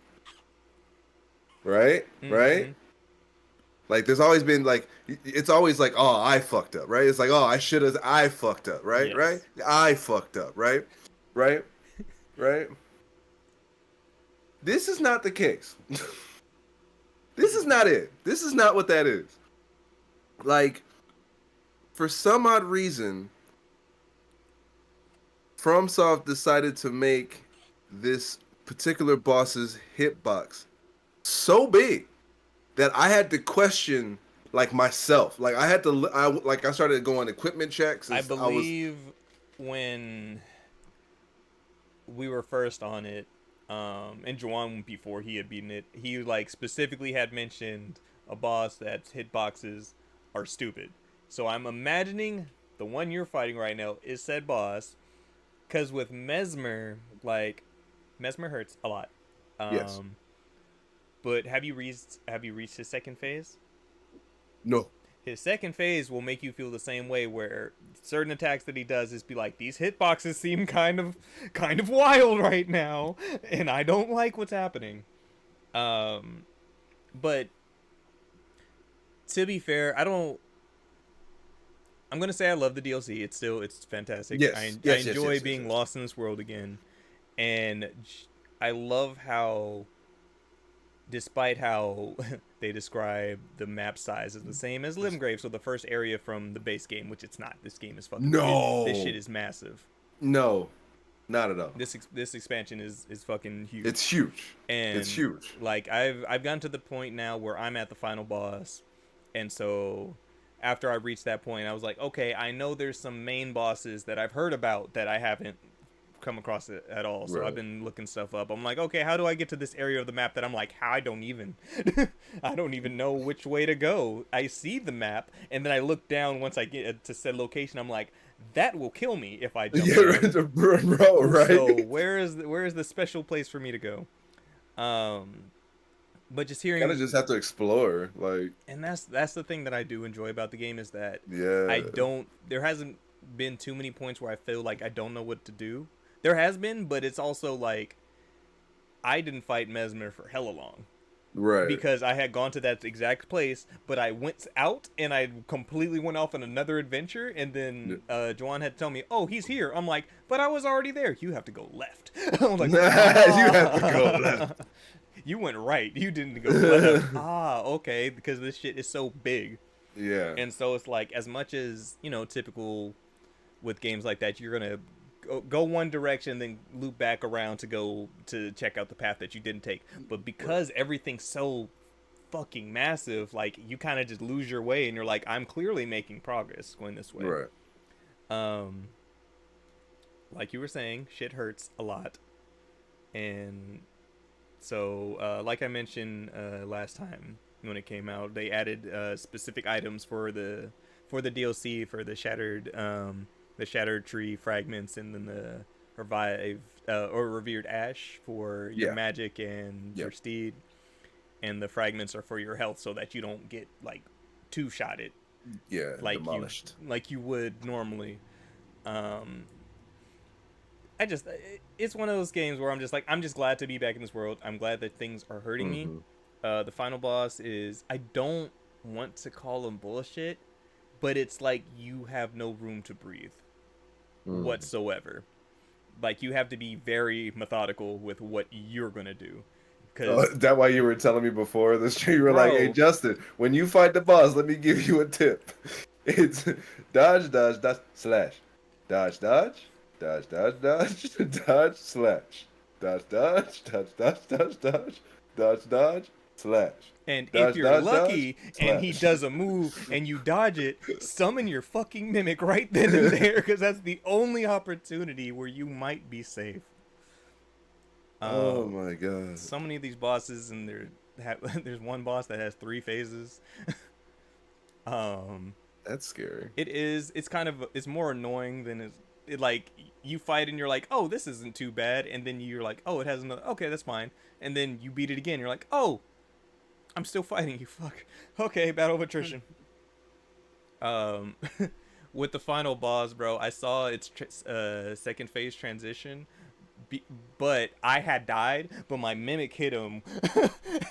right, right. Like, there's always been, like, it's always like, oh, I fucked up, right? It's like, oh, I fucked up, right? Yes. Right? I fucked up, right? Right? Right? This is not the case. This is not it. This is not what that is. Like, for some odd reason, FromSoft decided to make this particular boss's hitbox so big that I had to question like myself. Like I had to, I started going equipment checks. I believe when we were first on it, and Juwan before he had beaten it, he like specifically had mentioned a boss that's hitboxes are stupid. So I'm imagining the one you're fighting right now is said boss, because with Mesmer, like Mesmer hurts a lot. Yes. But have you reached his second phase? No. His second phase will make you feel the same way, where certain attacks that he does is be like, these hitboxes seem kind of wild right now, and I don't like what's happening. But to be fair, I'm gonna say I love the DLC. It's fantastic. Yes. I Yes, enjoy yes, being yes. lost in this world again, and I love how, despite how they describe the map size as the same as Limgrave, so the first area from the base game, which it's not. This game is fucking No. This shit is massive. No, not at all. This expansion is fucking huge. It's huge. And It's huge. Like I've gotten to the point now where I'm at the final boss, and so after I reached that point, I was like, okay, I know there's some main bosses that I've heard about that I haven't come across it at all. So Right. I've been looking stuff up. I'm like, okay, how do I get to this area of the map that I'm like, I don't even know which way to go. I see the map, and then I look down once I get to said location. I'm like, that will kill me if I jump. Yeah, there. bro, right? So where is the special place for me to go? But just hearing, Kind of just have to explore, like, and that's the thing that I do enjoy about the game is that yeah. there hasn't been too many points where I feel like I don't know what to do. There has been, but it's also like I didn't fight Mesmer for hella long. Right. Because I had gone to that exact place, but I went out and I completely went off on another adventure, and then Juwan had to tell me, oh, he's here. I'm like, but I was already there. You have to go left. I was like, You have to go left. You went right. You didn't go left. Okay, because this shit is so big. Yeah. And so it's like, as much as, typical with games like that, you're going to go one direction, then loop back around to go to check out the path that you didn't take. But because everything's so fucking massive, like, you kind of just lose your way, and you're like, I'm clearly making progress going this way. Right. Like you were saying, shit hurts a lot. And So, like I mentioned last time when it came out, they added specific items for the DLC for the shattered tree fragments, and then the revive or revered ash for your Yeah. magic and your Yep. steed, and the fragments are for your health, so that you don't get like two shotted Yeah, demolished. like you would normally. Um, it's one of those games where I'm just like, I'm just glad to be back in this world. I'm glad that things are hurting me. The final boss is, I don't want to call him bullshit, but it's like you have no room to breathe whatsoever. Like, you have to be very methodical with what you're gonna do. Cause That why you were telling me before the stream, you were like, "Hey Bro. Justin, when you fight the boss, let me give you a tip. It's dodge, dodge, dodge, slash, dodge, dodge, dodge, dodge, dodge, dodge, slash, dodge, dodge, dodge, dodge, dodge, dodge, dodge, dodge, slash." And Dodge, if you're dodge, lucky dodge, and he slash. does a move and you dodge it, summon your fucking mimic right then and there, because that's the only opportunity where you might be safe. Oh my god. So many of these bosses, and there's one boss that has 3 phases. That's scary. It's more annoying than it like, you fight and you're like, oh, this isn't too bad, and then you're like, oh, it has another, okay, that's fine, and then you beat it again, you're like, oh, I'm still fighting you, fuck. Okay, battle of attrition. With the final boss, bro, I saw its second phase transition, but I had died, but my mimic hit him,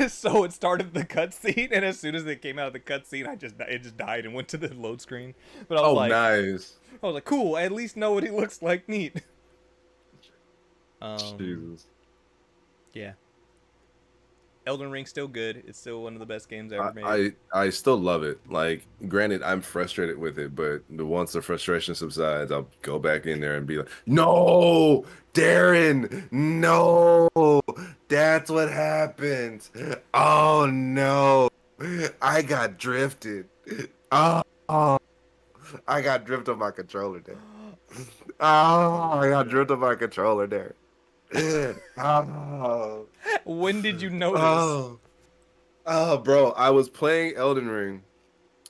so it started the cutscene, and as soon as it came out of the cutscene, it just died and went to the load screen. But I was Nice. I was like, cool, I at least know what he looks like. Neat. Jesus. Yeah. Elden Ring's still good. It's still one of the best games ever made. I still love it. Like, granted, I'm frustrated with it, but once the frustration subsides, I'll go back in there and be like, "No, Darren, no, that's what happened. Oh no, I got drifted. Oh, I got drifted on my controller there. Oh, I got drifted on my controller there. Oh." When did you notice? Oh, bro, I was playing Elden Ring,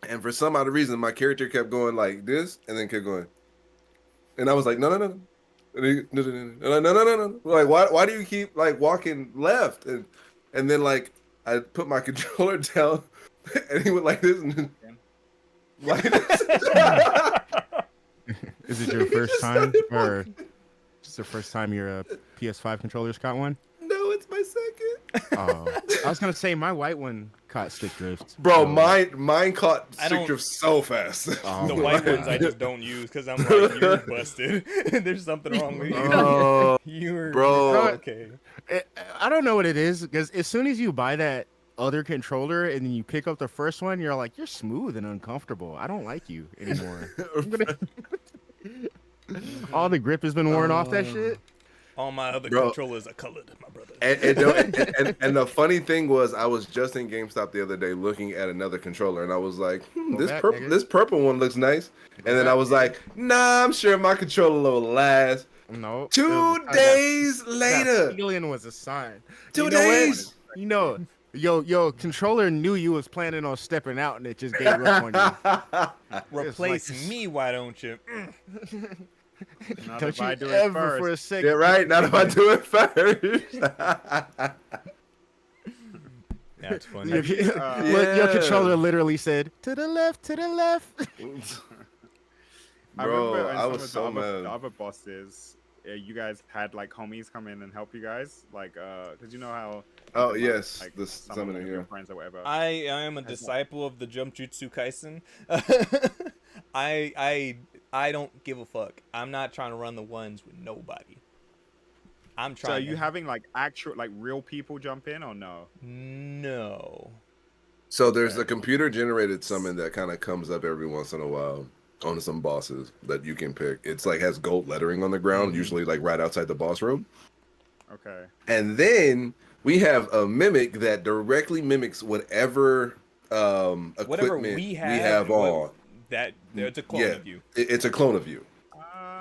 and for some odd reason, my character kept going like this, and then kept going, and I was like, no, no, no, no, no, no, no, no, no, no. Like, why do you keep like walking left? And then like I put my controller down, and he went like this, and then like this. Is it your first time, or just the first time your PS5 controller's got one? No, it's my second. Oh, I was gonna say my white one caught stick drift. Bro, so- mine caught I stick don't- drift so fast. Oh The my white God. ones I just don't use because I'm like, you're busted. There's something wrong with you. Oh, You're bro. you're okay. I don't know what it is, because as soon as you buy that other controller and then you pick up the first one, you're like, you're smooth and uncomfortable. I don't like you anymore. All the grip has been worn off that shit. All my other Bro. controllers are colored, my brother. And the funny thing was, I was just in GameStop the other day looking at another controller, and I was like, Go this back, purple, nigga. this purple one looks nice. And then back, I was like, nah, I'm sure my controller will last. No. 2 days That later, feeling was a sign. 2 You know what? days. You know, yo, controller knew you was planning on stepping out, and it just gave up on you. Replace like- me, why don't you? Not Don't if you I do it ever for first. a second. Yeah, right. Not if I do it first. That's funny. Your controller literally said, to the left, to the left. I Bro, remember in I some was of so the mad. other bosses, you guys had like homies come in and help you guys, like, cause you know how. Oh, like, yes, like the some summoning, of your yeah. friends or whatever. I am a disciple of the Jumpjutsu Kaisen. I don't give a fuck. I'm not trying to run the ones with nobody. I'm So trying. are you having like actual, like real people jump in or no? No. So there's a computer generated summon that kind of comes up every once in a while on some bosses that you can pick. It's like has gold lettering on the ground, usually like right outside the boss room. Okay. And then we have a mimic that directly mimics whatever Whatever equipment we have, on. That it's a clone Yeah, of you. it's a clone of you.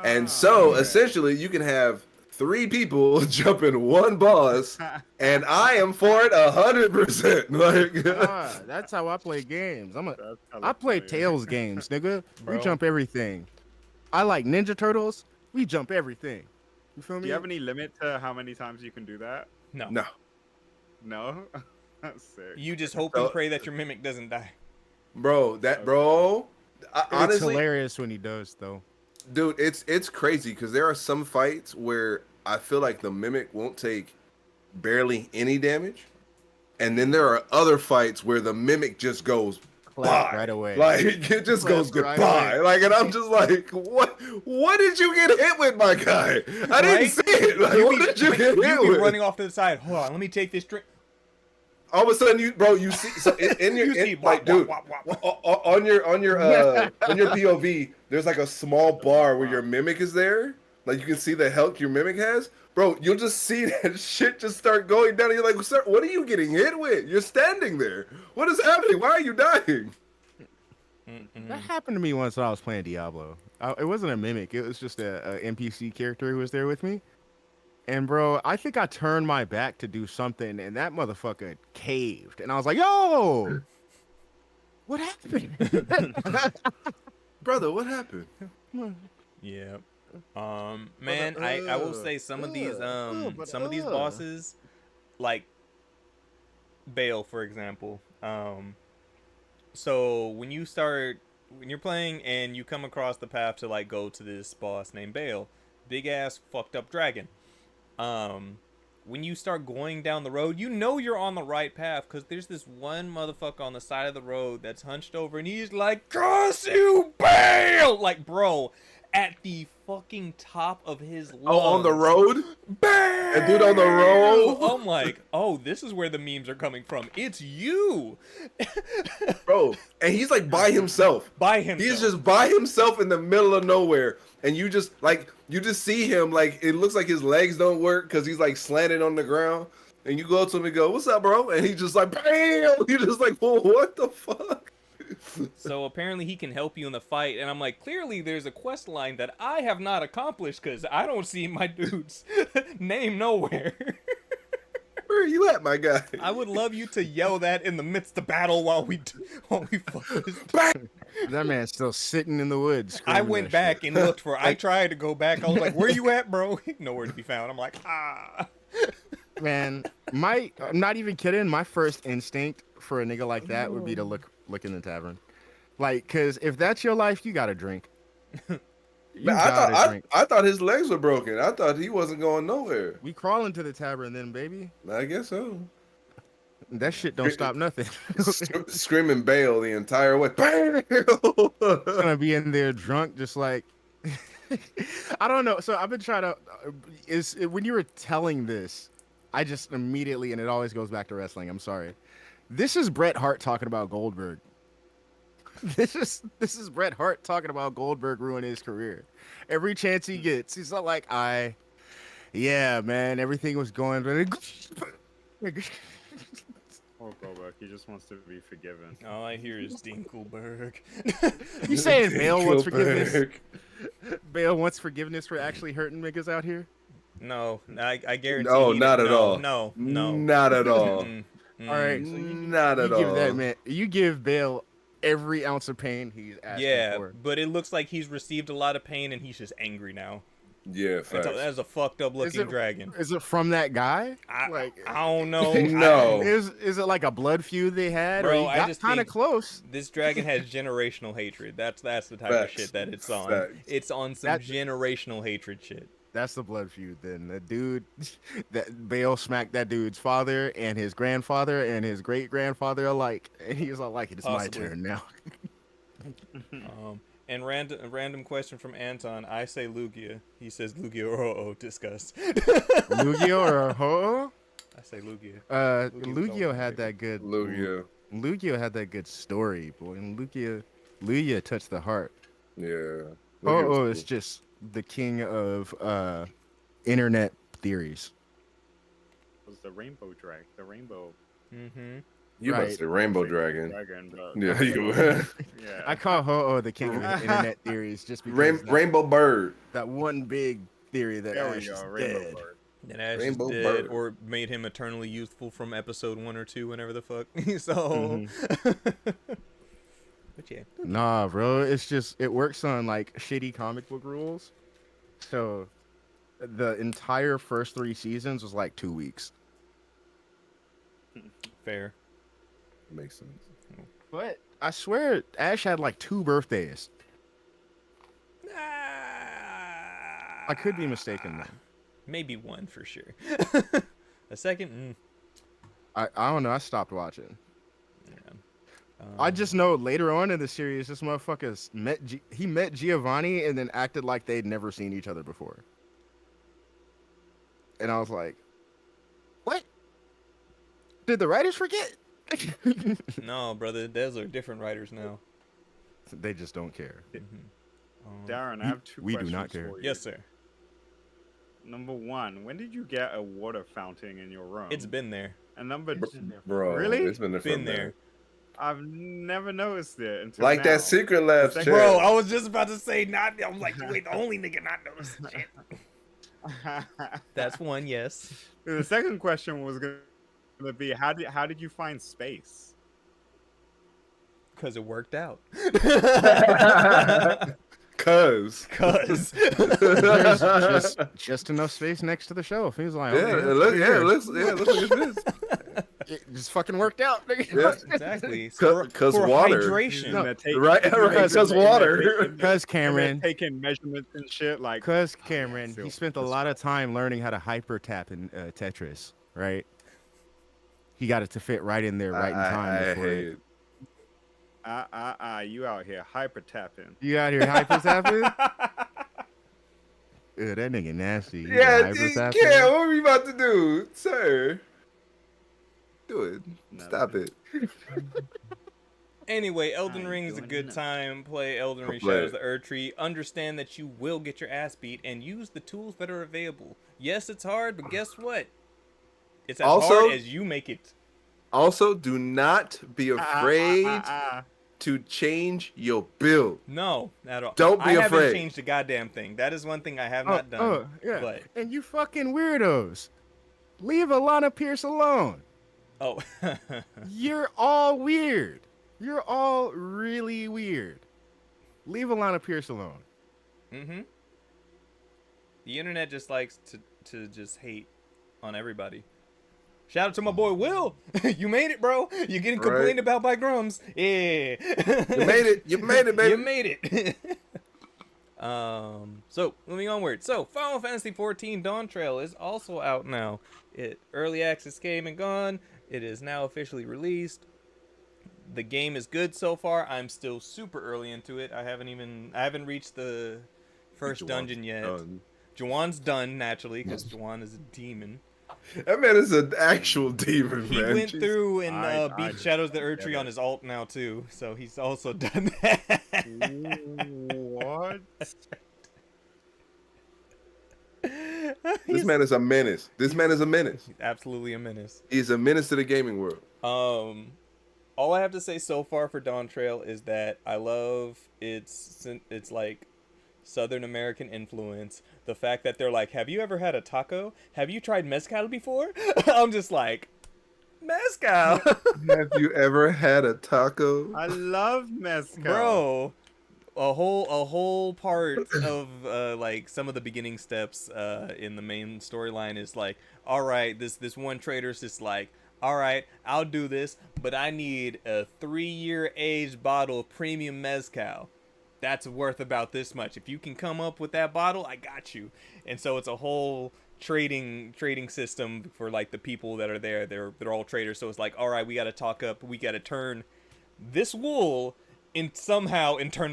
And so okay. essentially you can have 3 people jumping one boss, and I am for it 100%. Like, That's how I play games. That's I hella play funny. Tails games, nigga. We Bro. jump everything. I like Ninja Turtles. We jump everything. You feel me? Do you have any limit to how many times you can do that? No. no, No? That's sick. You just hope and pray that your mimic doesn't die. bro, It's honestly, hilarious when he does, though. dude, it's crazy because there are some fights where I feel like the mimic won't take barely any damage, and then there are other fights where the mimic just goes Clap bye right away. Like it just goes Clap right goodbye. away. Like, and I'm just like, what did you get hit with, my guy? I didn't Right? see it. Like, what did you get hit You be with? running off to the side. Hold on, let me take this drink. All of a sudden, you see, so in your You see, like, wop, dude, wop, wop, on your POV, there's like a small bar where your mimic is there. Like, you can see the health your mimic has. Bro, you'll just see that shit just start going down. And you're like, sir, what are you getting hit with? You're standing there. What is happening? Why are you dying? That happened to me once when I was playing Diablo. It wasn't a mimic. It was just a NPC character who was there with me. And bro, I think I turned my back to do something, and that motherfucker caved. And I was like, "Yo, what happened?" Brother, what happened? Yeah. Man, I will say some of these bosses, like Bale, for example. So when you're playing and you come across the path to like go to this boss named Bale, big ass fucked up dragon. When you start going down the road, you know you're on the right path because there's this one motherfucker on the side of the road that's hunched over and he's like, "Curse you, Bale!" Like, bro, at the fucking top of his lungs. Oh, on the road? Bale! A dude on the road? I'm like, oh, this is where the memes are coming from. It's you. Bro, and he's like by himself. By himself. He's just by himself in the middle of nowhere. And you just see him, like, it looks like his legs don't work because he's like slanted on the ground. And you go up to him and go, "What's up, bro?" And he's just like, "Bam!" You're just like, "Well, what the fuck?" So apparently he can help you in the fight, and I'm like, clearly there's a quest line that I have not accomplished because I don't see my dude's name nowhere. Where are you at, my guy? I would love you to yell that in the midst of battle while we fuck this. That man's still sitting in the woods. I screaming went that back shit. and looked for. I tried to go back. I was like, "Where you at, bro?" Nowhere to be found. I'm like, ah. Man, I'm not even kidding. My first instinct for a nigga like that would be to look in the tavern, like, cause if that's your life, you gotta drink. You Man, gotta drink. I thought his legs were broken. I thought he wasn't going nowhere. We crawl into the tavern then, baby. I guess so. That shit don't stop nothing. Screaming Bale the entire way. Bale! Gonna be in there drunk, just like I don't know. So I've been trying to. When you were telling this, I just immediately, and it always goes back to wrestling. I'm sorry. This is Bret Hart talking about Goldberg. This is Bret Hart talking about Goldberg ruining his career. Every chance he gets, he's not like, yeah, man, everything was going. Oh, Goldberg, he just wants to be forgiven. All I hear is Dinkelberg. You saying Bale wants Goldberg. forgiveness? Bale wants forgiveness for actually hurting niggas out here? No, I guarantee. No, he not didn't. at all. No. Not at all. All right, so Not you at all. give that man, you give Bale every ounce of pain he's asking Yeah, for. but it looks like he's received a lot of pain and he's just angry now. Yeah, facts. That's a fucked up looking dragon. Is it from that guy? I don't know. No. Is it like a blood feud they had? Bro, or he I got just kind of think- close. This dragon has generational hatred. That's the type Facts. of shit that it's on. Facts. It's on some That- generational hatred shit. That's the blood feud then. The dude, that Bale smacked that dude's father and his grandfather and his great grandfather alike, and he was all like, "It's Possibly. my turn now." And random question from Anton. I say Lugia. He says Lugia or discuss. Lugia or Ho? I say Lugia. Lugia had that good. Lugia. Lugia had that good story, boy. And Lugia touched the heart. Yeah. Ho is just the king of internet theories. It was the rainbow drag, the rainbow Mm-hmm. You must Right. say Rainbow Dragon. bro. Yeah, you Yeah. I call Ho the king of internet theories just because that, Rainbow Bird. that one big theory that There we Ash go. is Rainbow dead. Bird. That Ash is Rainbow dead, Bird. or made him eternally youthful from episode 1 or 2, whenever the fuck. So, but yeah, Nah, bro, it's just it works on like shitty comic book rules. So the entire first 3 seasons was like 2 weeks. fair. Makes sense. But I swear Ash had like 2 birthdays. I could be mistaken though. Maybe one for sure. A second, I don't know. I stopped watching. yeah. I just know later on in the series, this motherfucker met Giovanni and then acted like they'd never seen each other before. And I was like, what? Did the writers forget? No, brother, those are different writers now. They just don't care. Darren, I have two we do questions not care. for you. Yes, sir. Number one, when did you get a water fountain in your room? It's been there. And number Bro, Really? it's been there. Been there. I've never noticed it until Like now. that secret lab The shit. Bro, I was just about to say not. I'm like, you ain't the only nigga not noticing shit. That's one, yes. The second question was gonna be how did you find space? Because it worked out. Cuz. Cause. There's just enough space next to the shelf. He was like, Yeah, okay, it that's looks weird. like it fits. It just fucking worked out. Yeah. Exactly. Cause for water. hydration. No, Right, it says water. Because Cameron, taking measurements and shit like. because Cameron, So- he spent a lot of time learning how to hyper tap in Tetris, right? He got it to fit right in there, right in time. I before hate it. it. You out here hyper tapping. You out here hyper tapping? That nigga nasty. You Yeah, hyper dude, tapping? yeah, what are we about to do? Sir. Do it. No. Stop it. Anyway, Elden I'm Ring is a doing good it. time. Play Elden Ring Play Shadows it. of the Erdtree. Understand that you will get your ass beat and use the tools that are available. Yes, it's hard, but guess what? It's as Also- hard as you make it. Also, do not be afraid to change your build. No, not at all. Don't be I haven't afraid. changed a goddamn thing. That is one thing I have not done. yeah. But And you fucking weirdos. Leave Alana Pierce alone. oh, You're all weird. You're all really weird. Leave Alana Pierce alone. mm-hmm. The internet just likes to just hate on everybody. Shout out to my boy Will. You made it, bro. You're getting Right. complained about by Grums. Yeah. You made it. You made it, baby. You made it. So moving onward. So Final Fantasy XIV Dawntrail is also out now. Early access came and gone. It is now officially released. The game is good so far. I'm still super early into it. I haven't reached the first dungeon yet. Juwan's done naturally because Juwan is a demon. That man is an actual demon, He man. went Jeez. through and I beat just Shadows of the get Erdtree it. on his alt now too, so he's also done that. What? This man is a menace. This man is a menace. He's absolutely a menace. He's a menace to the gaming world. All I have to say so far for Dawntrail is that I love its like Southern American influence. The fact that they're like, have you ever had a taco? Have you tried mezcal before? I'm just like, mezcal, Have you ever had a taco? I love mezcal. bro. A whole part of like some of the beginning steps in the main storyline is like, all right, this one trader's just like, all right, I'll do this, but I need a 3-year aged bottle of premium mezcal. That's worth about this much. If you can come up with that bottle, I got you. And so it's a whole trading system for like the people that are there. They're all traders. So it's like, all right, we got to talk up. We got to turn this wool and turn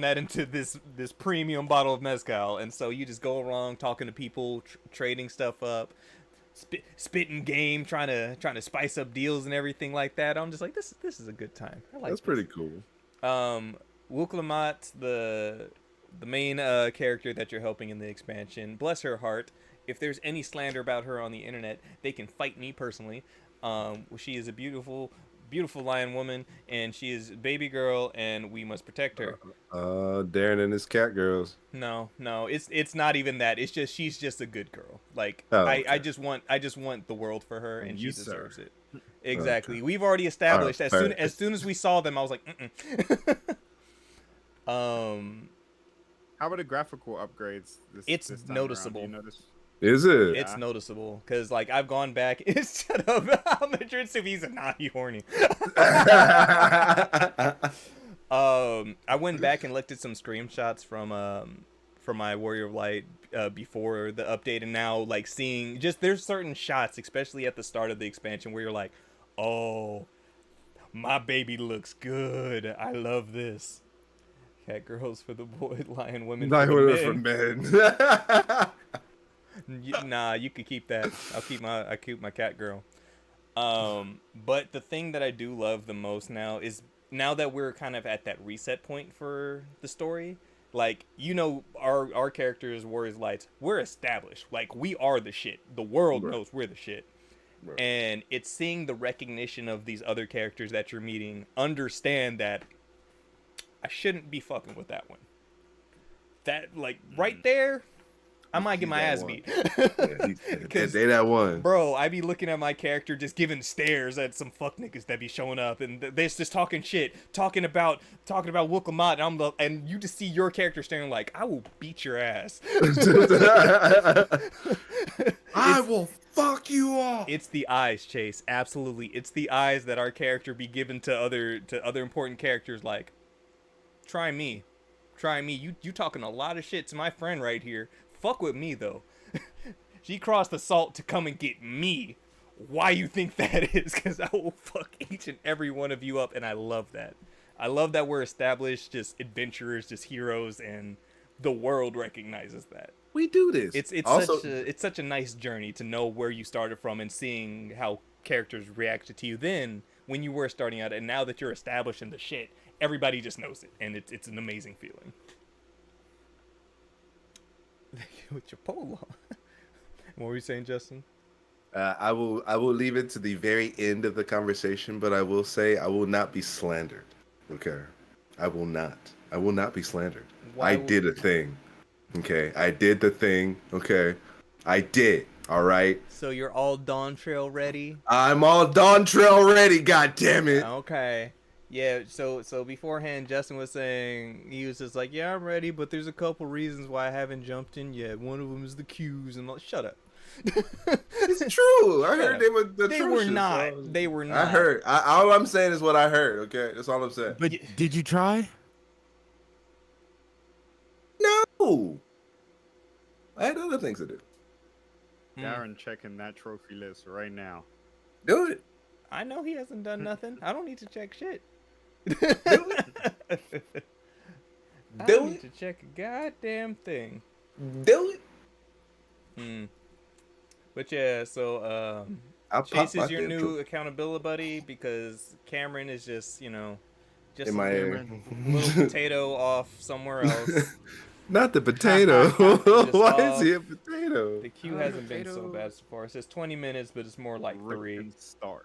that into this premium bottle of mezcal. And so you just go around talking to people, trading stuff up, spitting game, trying to spice up deals and everything like that. I'm just like, this is a good time. I like That's pretty cool. Wuklamat, the main character that you're helping in the expansion, bless her heart. If there's any slander about her on the internet, they can fight me personally. She is a beautiful, beautiful lion woman, and she is baby girl, and we must protect her. Darren and his cat girls. No, it's not even that. It's just she's just a good girl. Like Oh, I okay. just want the world for her, and she you, sir. deserves it. Exactly. Okay. We've already established Alright, as soon as we saw them, I was like, How about the graphical upgrades? It's this time noticeable. Around? Do you notice? Is it? It's noticeable because like I've gone back. Shut up. I'm interested if he's a naughty horny. I went back and looked at some screenshots from my Warrior of Light before the update, and now like seeing just there's certain shots, especially at the start of the expansion, where you're like, oh, my baby looks good. I love this. Cat girls for the boy, lion women for the men. Nah, you could keep that. I keep my cat girl. But the thing that I do love the most now is now that we're kind of at that reset point for the story, like, you know, our characters, Warriors Lights, we're established. Like, we are the shit. The world knows we're the shit. Right. And it's seeing the recognition of these other characters that you're meeting understand that I shouldn't be fucking with that one. That, like, right there, I might get my ass beat. Cause they that one. Bro, I be looking at my character just giving stares at some fuck niggas that be showing up, and they're just talking shit, talking about Wookamat, and you just see your character staring like, I will beat your ass. I will fuck you up. It's the eyes, Chase. Absolutely, it's the eyes that our character be given to other important characters. Like, try me. You talking a lot of shit to my friend right here. Fuck with me though. She crossed the salt to come and get me. Why you think that is? Because I will fuck each and every one of you up, and I love that. I love that we're established, just adventurers, just heroes, and the world recognizes that. We do this. It's such a nice journey to know where you started from and seeing how characters reacted to you then when you were starting out, and now that you're established in the shit, everybody just knows it, and it's an amazing feeling. With your polo. What were you saying, Justin? I will leave it to the very end of the conversation, but I will say I will not be slandered. Okay, I will not be slandered. I did a thing. Okay, I did the thing. Okay, I did. All right. So you're all Dawntrail ready? I'm all Dawntrail ready. God damn it. Okay. Yeah, so beforehand, Justin was saying, he was just like, yeah, I'm ready, but there's a couple reasons why I haven't jumped in yet. One of them is the queues, and shut up. It's true. I heard they were the They were not. They were not. I heard. All I'm saying is what I heard, okay? That's all I'm saying. But did you try? No. I had other things to do. Darren checking that trophy list right now. Do it. I know he hasn't done nothing. I don't need to check shit. Do I it. don't need to check a goddamn thing. Do it. But yeah, so Chase is your new accountability buddy because Cameron is just, you know, just Am a little potato off somewhere else. Not the potato. Why off. is he a potato? The queue hasn't been so bad so far. It says 20 minutes, but it's more like 3. Starch.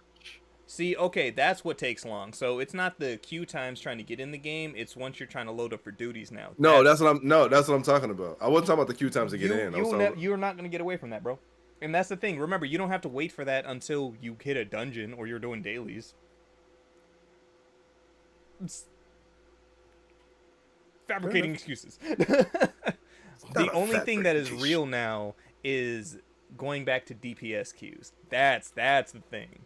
See, okay, that's what takes long. So it's not the queue times trying to get in the game. It's once you're trying to load up for duties now. That's what I'm talking about. I wasn't talking about the queue times to get in. You're not going to get away from that, bro. And that's the thing. Remember, you don't have to wait for that until you hit a dungeon or you're doing dailies. It's fabricating excuses. The only thing that is real now is going back to DPS queues. That's the thing.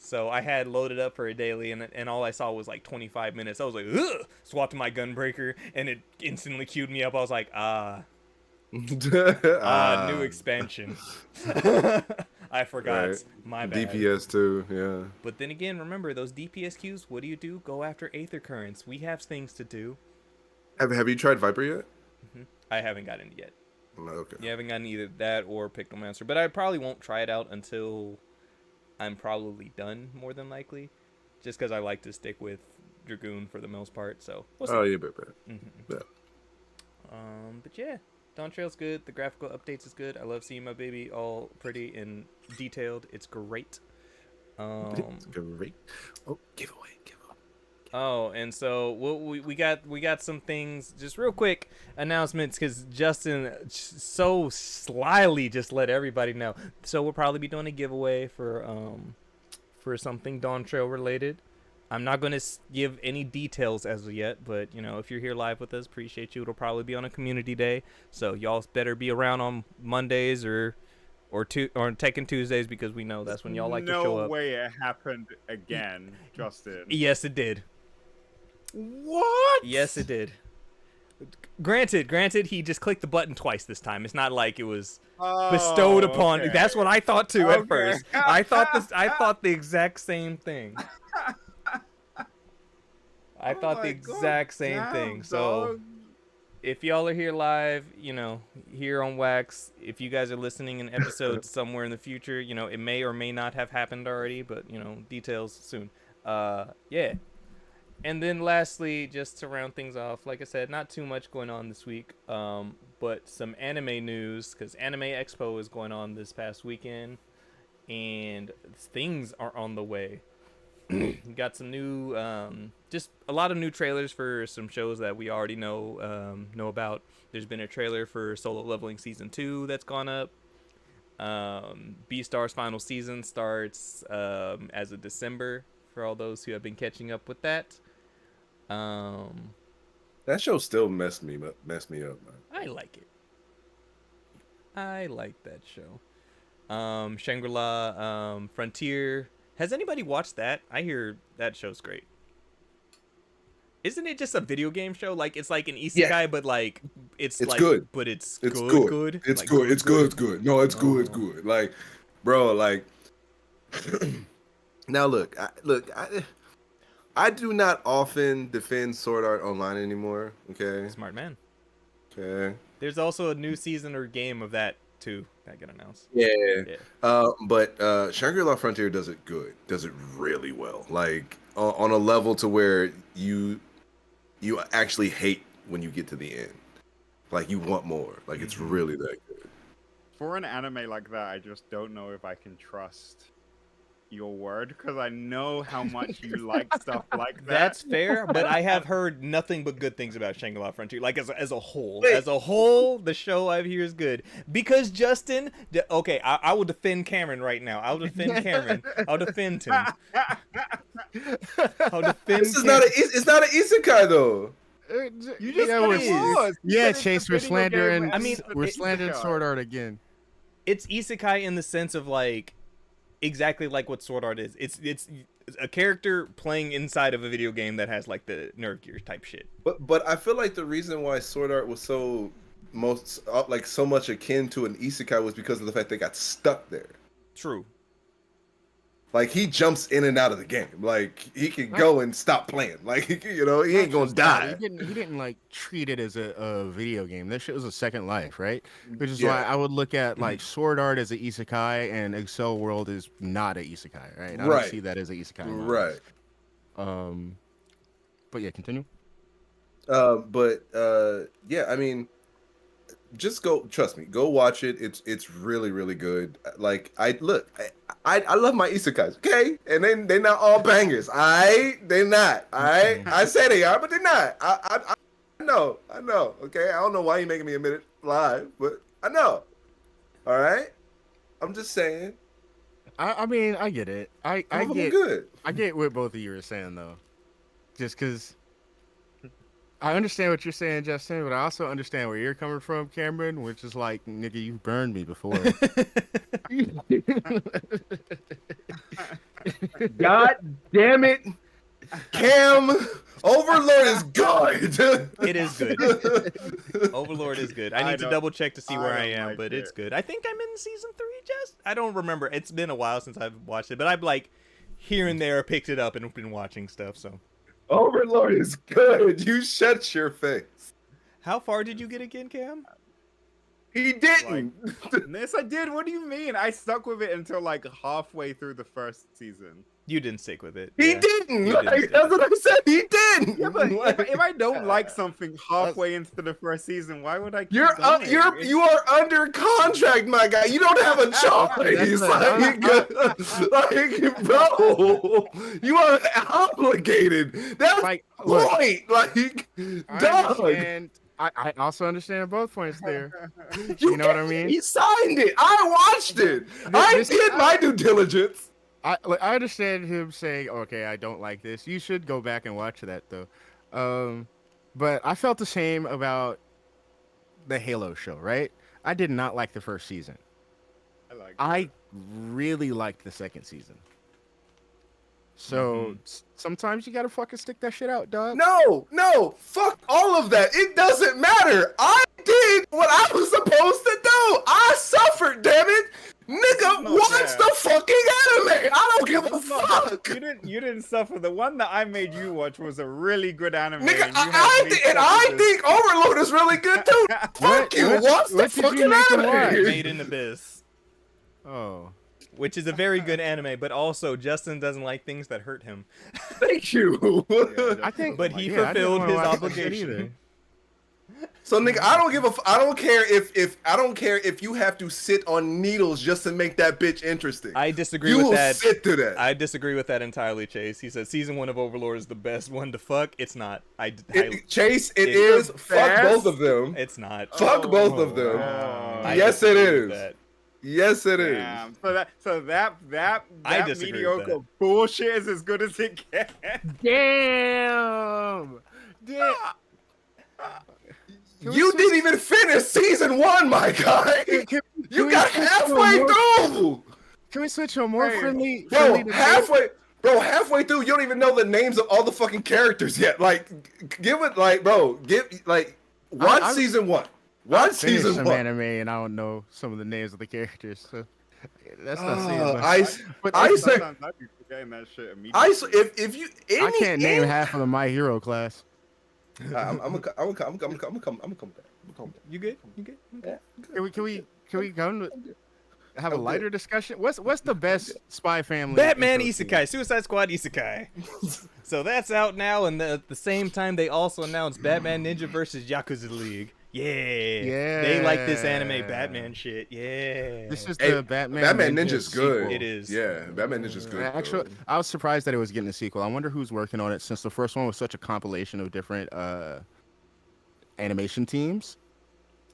So I had loaded up for a daily, and all I saw was like 25 minutes. I was like, ugh! Swapped to my gunbreaker, and it instantly queued me up. I was like, new expansion. I forgot. Right. My bad. DPS too, yeah. But then again, remember, those DPS queues, what do? Go after Aether Currents. We have things to do. Have you tried Viper yet? Mm-hmm. I haven't gotten it yet. No, okay. You haven't gotten either that or Pictomancer, but I probably won't try it out until I'm probably done, more than likely, just because I like to stick with Dragoon for the most part. So. Yeah, bet. Mm-hmm. Yeah. But yeah, Dawntrail's good. The graphical updates is good. I love seeing my baby all pretty and detailed. It's great. It's great. Oh, giveaway. Oh, and so we got some things, just real quick announcements, because Justin so slyly just let everybody know. So we'll probably be doing a giveaway for something Dawntrail related. I'm not going to give any details as of yet, but you know, if you're here live with us, appreciate you. It'll probably be on a community day, so y'all better be around on Mondays or Tekken Tuesdays, because we know that's when y'all like to show up. No way it happened again, Justin. Yes, it did. What? Yes, it did. Granted, he just clicked the button twice this time. It's not like it was bestowed upon. Okay. That's what I thought too at first. I thought the exact same thing. I thought the exact same thing. So if y'all are here live, you know, here on Wax, if you guys are listening in episodes somewhere in the future, you know, it may or may not have happened already, but you know, details soon. Yeah. And then lastly, just to round things off, like I said, not too much going on this week, but some anime news, because Anime Expo is going on this past weekend, and things are on the way. Got some new, just a lot of new trailers for some shows that we already know about. There's been a trailer for Solo Leveling Season 2 that's gone up. Beastar's final season starts as of December, for all those who have been catching up with that. That show still messed me up, man. I like it. I like that show. Shangri-La, Frontier. Has anybody watched that? I hear that show's great. Isn't it just a video game show? Like, it's like an isekai, but like it's like good. But it's good. Good. It's like, good. It's good. No, it's good. It's good. Like, bro, like. Now look, I do not often defend Sword Art Online anymore. Okay. Smart man. Okay. There's also a new season or game of that too that got announced. Yeah. But Shangri-La Frontier does it good. Does it really well. Like on a level to where you actually hate when you get to the end. Like you want more. Like it's really that good. For an anime like that, I just don't know if I can trust your word, because I know how much you like stuff like that. That's fair, but I have heard nothing but good things about Shangri-La Frontier. Like as a whole, the show I hear is good. Because Justin, okay, I will defend Cameron right now. I'll defend Cameron. I'll defend him. I'll defend. It's not an isekai though. You just yeah, Chase, we're slandering. I mean, we're slandering Sword Art again. It's isekai in the sense of like exactly like what Sword Art is. It's a character playing inside of a video game that has like the Nerve Gear type shit. But I feel like the reason why Sword Art was so much akin to an isekai was because of the fact they got stuck there. True. Like he jumps in and out of the game. Like he can go and stop playing. Like you know, he ain't gonna die. He didn't like treat it as a video game. This shit was a second life, right? Which is why I would look at like Sword Art as an isekai and Excel World is not an isekai, right? I don't see that as an isekai. Right. But yeah, continue. Yeah, I mean, just go. Trust me, go watch it. It's really really good. Like I love my isekais, okay? And then they're not all bangers. They're not. I say they are, but they're not. I know. Okay, I don't know why you're making me admit it live, but I know. All right, I'm just saying. I mean, I get it. I get good. I get what both of you are saying though, just because. I understand what you're saying, Justin, but I also understand where you're coming from, Cameron, which is like, nigga, you've burned me before. God damn it. Cam, Overlord is good. It is good. Overlord is good. I need to double check to see where I am, but it's good. I think I'm in season 3, Jess. I don't remember. It's been a while since I've watched it, but I've like here and there picked it up and been watching stuff, so. Overlord is good. You shut your face. How far did you get again, Cam? He didn't. Yes, I did. What do you mean? I stuck with it until like halfway through the first season. You didn't stick with it. He yeah. didn't. You Like, didn't that's what I said. He didn't. Yeah, but Like, if I don't like something halfway into the first season, why would I keep you're going? you are under contract, my guy. You don't have a choice. Like, bro, you are obligated. That's Like, the look, point. Like, I dog. understand. I also understand both points there. You You know what I can't- mean? He signed it. I watched it. I This- did my due diligence. I understand him saying, "Okay, I don't like this." You should go back and watch that though. But I felt the same about the Halo show. Right? I did not like the first season. I really liked the second season. So sometimes you gotta fucking stick that shit out, dog. No, fuck all of that. It doesn't matter. I did what I was supposed to do. I suffered, damn it. Nigga, not watch fair. the fucking anime. I don't give a It's not- fuck. You didn't suffer. The one that I made you watch was a really good anime. Nigga, and you had me I suffer this. think Overlord is really good too. Fuck you. Watch the what did you fucking make him watch? anime. Made in Abyss, Oh, which is a very good anime, but also Justin doesn't like things that hurt him. Thank you. I think. But he yeah, I didn't fulfilled wanna his watch that shit obligation. either. So nigga, I don't care if you have to sit on needles just to make that bitch interesting. I disagree You with will that. sit through that. I disagree with that entirely, Chase. He said season 1 of Overlord is the best one to fuck. It's not. Chase, it It's is. the Fuck best. both of them. It's not. Fuck both of Oh, them. wow. I Yes, it disagree with is. that. Yes, it is. Damn. So that I disagree with mediocre that. bullshit is as good as it gets. Damn. Damn. Can we You switch- didn't even finish season 1, my guy. Can You we got switch to a halfway more- through. Can we switch to a more Hey, friendly? Bro, debate? halfway through, you don't even know the names of all the fucking characters yet. Like, give it, like, bro, watch I- season 1. I Watch finished season some 1. anime and I don't know some of the names of the characters. So that's not saying Uh, much. But I say, Sometimes I'd be forgetting that shit immediately. if you, I can't name half of the My Hero class. I'm gonna come back. You good? You good? Okay. Can we go and have a I'm lighter discussion? What's the best spy family? Batman intro Isekai, Suicide Squad Isekai. So that's out now, and at the same time, they also announced Batman Ninja versus Yakuza League. Yeah. They like this anime Batman shit. Yeah. This is Hey, the Batman. Batman Ninja Ninja's good. sequel. It is. Yeah, Batman Ninja's good. Actually, bro. I was surprised that it was getting a sequel. I wonder who's working on it since the first one was such a compilation of different animation teams.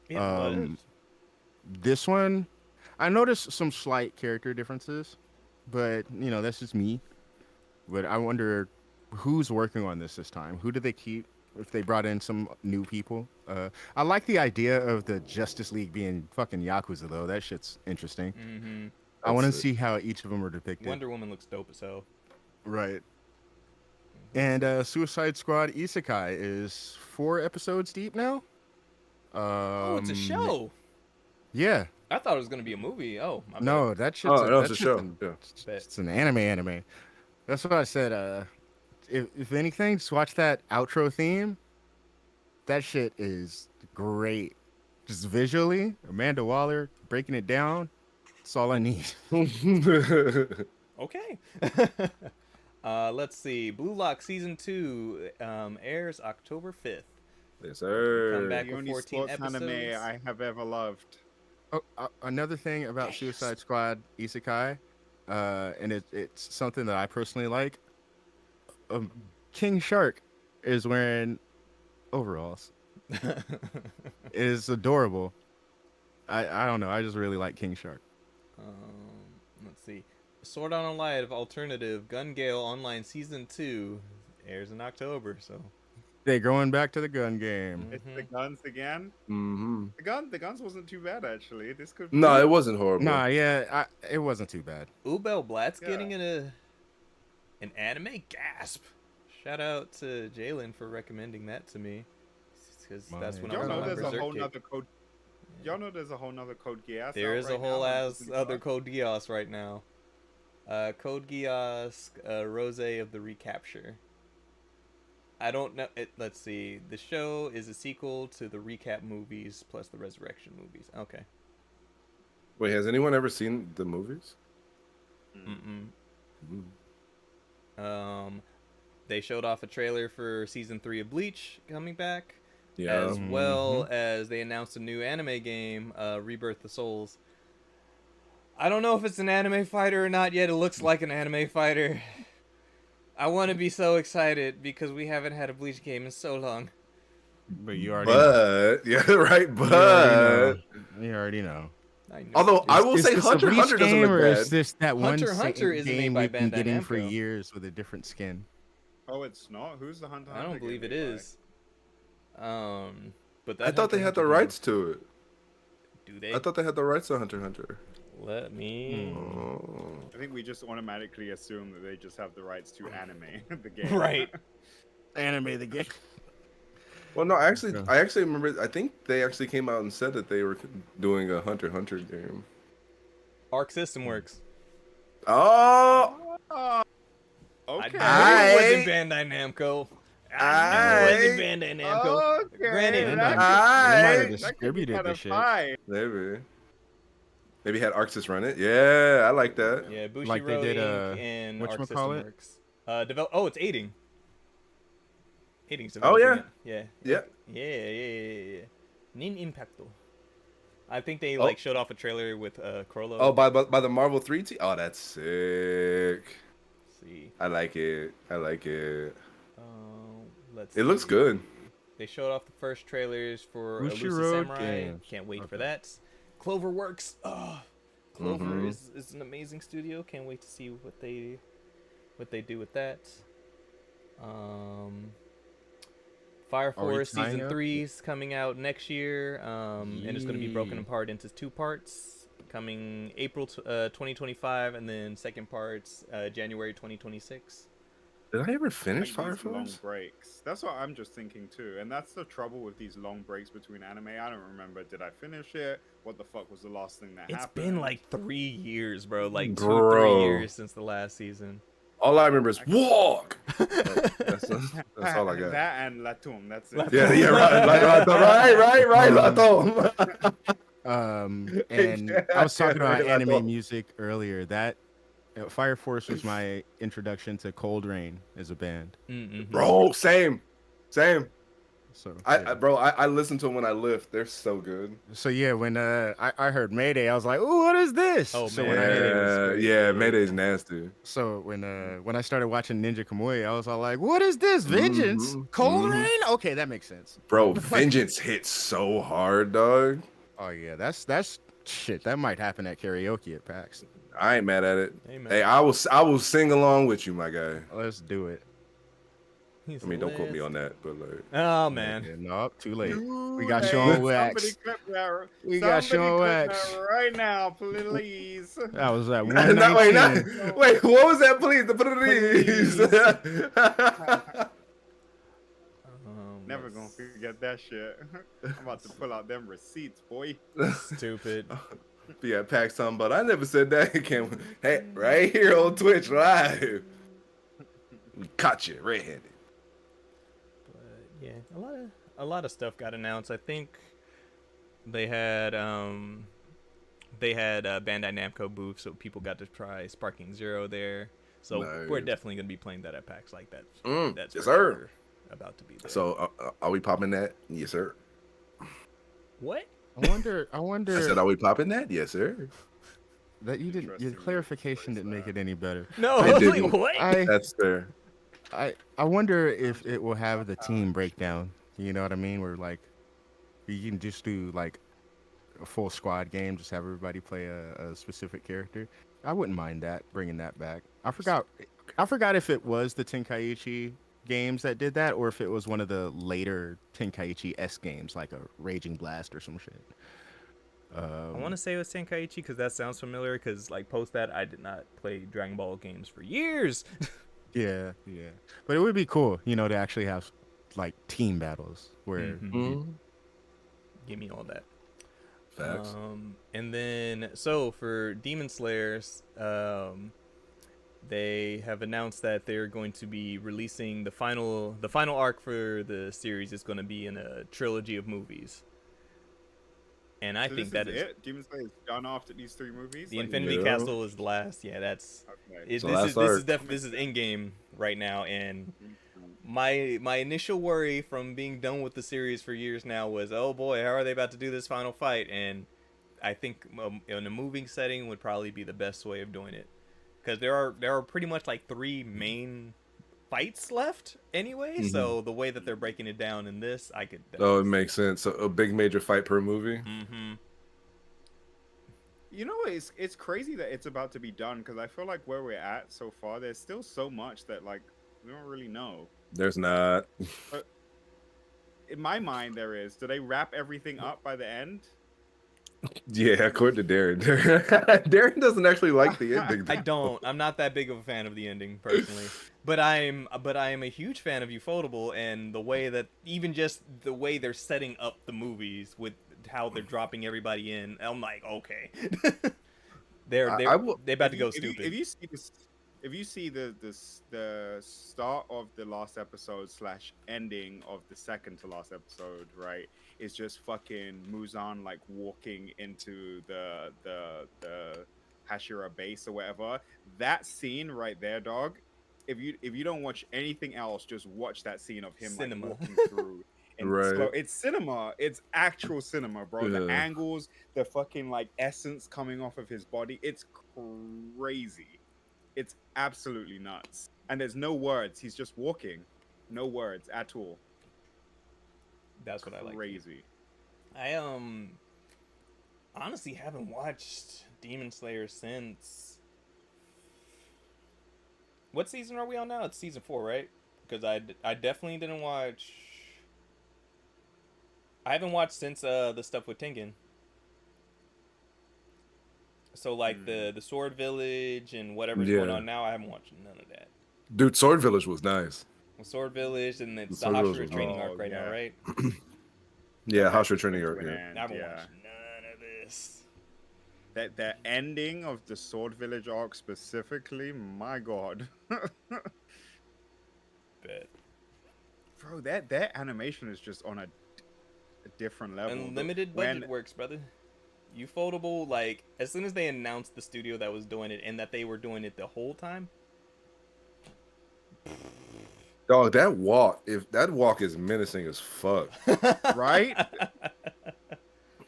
Yeah, it was. This one, I noticed some slight character differences, but that's just me. But I wonder who's working on this time. Who do they keep? If they brought in some new people. I like the idea of the Justice League being fucking Yakuza though. That shit's interesting. Mhm. I want to That's it. see how each of them are depicted. Wonder Woman looks dope as hell. Right. And Suicide Squad Isekai is 4 episodes deep now. Oh, it's a show. Yeah. I thought it was gonna be a movie. Oh, my bad. No, that shit's Oh, no, that it's a shit's show. an- Yeah. It's an anime. That's what I said. If anything, just watch that outro theme. That shit is great. Just visually, Amanda Waller breaking it down. That's all I need. Okay. Let's see. Blue Lock season 2 airs October 5th. Yes, sir. Come back The with only 14 sports anime episodes. I have ever loved. Oh, another thing about Suicide Squad Isekai, and it's something that I personally like. King Shark is wearing overalls. It is adorable. I don't know. I just really like King Shark. Let's see. Sword Art Online Alternative Gun Gale Online Season 2 airs in October, so They're going back to the gun game. It's the guns again. Mm-hmm. The guns wasn't too bad actually. This could. No, it wasn't horrible. Nah, yeah, it wasn't too bad. Ubel Blatt's Yeah. getting an anime gasp. Shout out to Jalen for recommending that to me, because that's when I Y'all was know on my there's a Berserk whole kick. nother code. Y'all know there's a whole nother Code Geass. There out is a right whole now on ass Disney other Plus. Code Geass right now. Code Geass, Rose of the Recapture. I don't know. Let's see. The show is a sequel to the recap movies plus the resurrection movies. Okay. Wait, has anyone ever seen the movies? Mm-mm. Mm. They showed off a trailer for season 3 of Bleach coming back, Yeah. as well as they announced a new anime game, Rebirth the Souls. I don't know if it's an anime fighter or not yet. It looks like an anime fighter. I want to be so excited because we haven't had a Bleach game in so long. But you already know. But yeah, right. You But already know. You already know. I know. although I will Is say this a Hunter x Bleach Hunter doesn't game, look or bad. is this that Hunter one x Hunter isn't made game by we've been Bandai getting for Namco. years with a different skin? Oh, it's not. Who's the Hunter? I don't believe it is. But I that thought they Hunter had the Hunter rights to it. game- Do they? I thought they had the rights to Hunter x Hunter. Let me. Oh. I think we just automatically assume that they just have the rights to anime the game. Right. Anime the game. Well, no, I actually Okay. remember. I think they actually came out and said that they were doing a Hunter x Hunter game. Arc System Works. Oh, Oh, I okay. knew Aight. it wasn't Bandai Namco. I knew it wasn't Bandai Namco. Okay, Granted, that They could- might have Aight. that could be distributed kinda the shit. fine. maybe had Arxis run it. Yeah, I like that. yeah, Bushiroad Like they did, Inc. and Arc System whatchamacallit? Works. Oh, it's Aiding. Aiding's Oh, developing it. Yeah. Yeah. Nin Impacto. I think they Oh. showed off a trailer with Crollo. Oh, by the Marvel 3 team. Oh, that's sick. Let's see. I like it. Let's It looks see. good. They showed off the first trailers for Bushiroad Elusive Samurai. Games. Can't wait for Okay. that. Cloverworks. Oh, Clover Mhm. is an amazing studio. Can't wait to see what they do with that. Fire Are we Force tying season up? 3 is coming out next year, and it's going to be broken Yee. apart into 2 parts, coming April 2025, and then second parts January 2026. Did I ever finish Like Fire these long Force? breaks. That's what I'm just thinking too, and that's the trouble with these long breaks between anime. I don't remember. Did I finish it? What the fuck was the last thing that It's happened? been like 3 years, bro. Like 2-3 Bro. years since the last season. All I remember is walk. That's all I got. That and Latum. That's it. Yeah, right, Lato. And I was talking about anime music earlier. That Fire Force was my introduction to Cold Rain as a band. Mm-hmm. Bro, same. So I listen to them when I lift. They're so good. So yeah, when I heard Mayday, I was like, "Ooh, what is this?" Oh, so man. when I Mayday was great. Yeah, Mayday's nasty. so when I started watching Ninja Kamui, I was all like, "What is this? Vengeance? Mhm, Cold mhm. Rain? Okay, that makes sense." Bro, Vengeance hits so hard, dog. Oh yeah, that's shit. That might happen at karaoke at PAX. I ain't mad at it. Amen. Hey, I will sing along with you, my guy. Let's do it. He's I mean, don't quote me lit. on that, but like, Oh man. Yeah, no, too late. Dude, We got hey, Sean somebody Wax. clip that. We got Somebody Sean clip Wax. that right now, please. That was at wait, not, 119. wait, what was that? Please, please. Never gonna forget that shit. I'm about to pull out them receipts, boy. Stupid. Be at PAX talking about. I never said that. Hey, right here on Twitch live. We caught you red-handed. But yeah, a lot of stuff got announced. I think they had Bandai Namco booth, so people got to try Sparking Zero there. So we're Nice. definitely gonna be playing that at PAX like that. That's Yes, for sir. sure about to be there. So, are we popping that? Yes, sir. what? I wonder I said, are we popping that? Yes, sir. that you didn't. Your Interesting clarification choice didn't make it any better. No, I I was didn't. like, what? That's fair. I wonder if it will have the team breakdown. You know what I mean? Where like you can just do like a full squad game, just have everybody play a specific character. I wouldn't mind that, bringing that back. I forgot if it was the Tenkaichi games that did that, or if it was one of the later Tenkaichi S games, like a Raging Blast or some shit. I want to say it was Tenkaichi because that sounds familiar. Because like post that, I did not play Dragon Ball games for years. Yeah. But it would be cool, to actually have like team battles where Mhm. Give me all that. Facts. And then so for Demon Slayers, they have announced that they're going to be releasing the final arc for the series is going to be in a trilogy of movies. And I So think this that is is it. Demon Slayer is done after these 3 movies. the Like, Infinity Yeah. Castle is the last. Yeah, that's okay. it. So This last is this is arc. definitely this is in game right now, and Mhm. my initial worry from being done with the series for years now was, oh boy, how are they about to do this final fight? And I think in a moving setting would probably be the best way of doing it, because there are pretty much like 3 main fights left anyway. Mhm. So the way that they're breaking it down in this, I could Oh, definitely it makes sense. So a big major fight per movie. Mm-hmm. You know, it's crazy that it's about to be done because I feel like where we're at so far, there's still so much that like we don't really know. There's not. But in my mind, there is. Do they wrap everything up by the end? Yeah, according to Darren. Darren doesn't actually like the ending. I don't. I'm not that big of a fan of the ending personally, but I am a huge fan of Ufotable and the way that even just the way they're setting up the movies with how they're dropping everybody in. I'm like, okay, they're I, they're I will. they about to If go you, if you, stupid. if you see this, if you see the start of the last episode slash ending of the second to last episode, right? It's just fucking Muzan like walking into the Hashira base or whatever. That scene right there, dog. If you don't watch anything else, just watch that scene of him Cinema. like walking through. And Right. it's cinema. It's actual cinema, bro. The Yeah. angles, the fucking like essence coming off of his body. It's crazy. It's absolutely nuts. And there's no words. He's just walking. No words at all. That's what I like. Crazy. I honestly haven't watched Demon Slayer since. What season are we on now? It's season 4, right? Because I definitely didn't watch. I haven't watched since the stuff with Tengen. So like the Sword Village and whatever's going Yeah. on now, I haven't watched none of that. Dude, Sword Village was nice. Sword Village and it's the Sword Village Hashira was training nice. arc right now, Oh, right? Yeah, That's Hashira training to arc. an Yeah. end, I haven't yeah. watched none of this. That the ending of the Sword Village arc specifically, my god. Bet. Bro, that animation is just on a different level. Unlimited budget works, brother. Ufotable, like as soon as they announced the studio that was doing it and that they were doing it the whole time. Dog, that walk. If that walk is menacing as fuck. Right?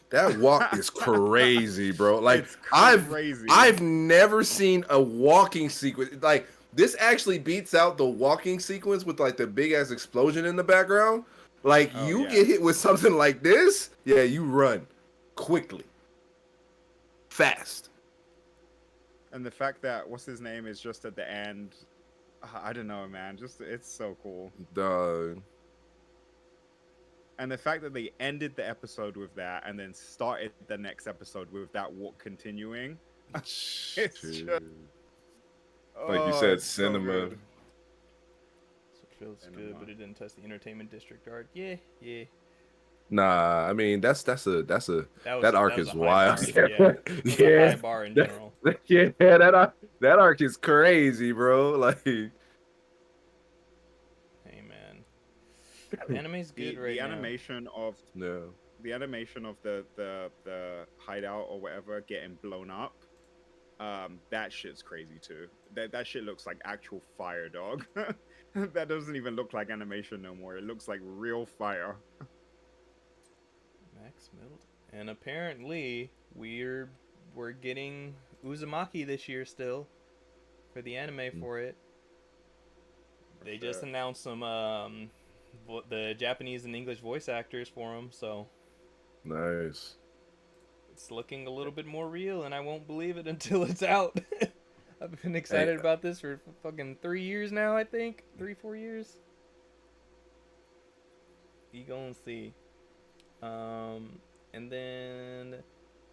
That walk is crazy, bro. Like It's crazy. I've never seen a walking sequence like this actually beats out the walking sequence with like the big ass explosion in the background. Like Oh, you yeah. get hit with something like this, yeah, you run quickly, fast. And the fact that what's his name is just at the end, I don't know, man. Just it's so cool. Dog. And the fact that they ended the episode with that and then started the next episode with that walk continuing. It's just, Like you oh, said, it's so cinema. good. So it feels Cinema. good, but it didn't touch the entertainment district art. Yeah. Nah, I mean that arc is a high wild. bar, yeah. It was a high bar in general. Yeah, that arc is crazy, bro. Like, Hey man, anime's good right The now. animation of no. the animation of the hideout or whatever getting blown up, that shit's crazy too. That shit looks like actual fire, dog. That doesn't even look like animation no more. It looks like real fire. Max Middleton. And apparently we're getting Uzumaki this year still for the anime for it. They just Sure. announced some the Japanese and English voice actors for them, so Nice. it's looking a little bit more real, and I won't believe it until it's out. I've been excited about this for fucking 3 years now, I think. 3-4 years. You gonna see. And then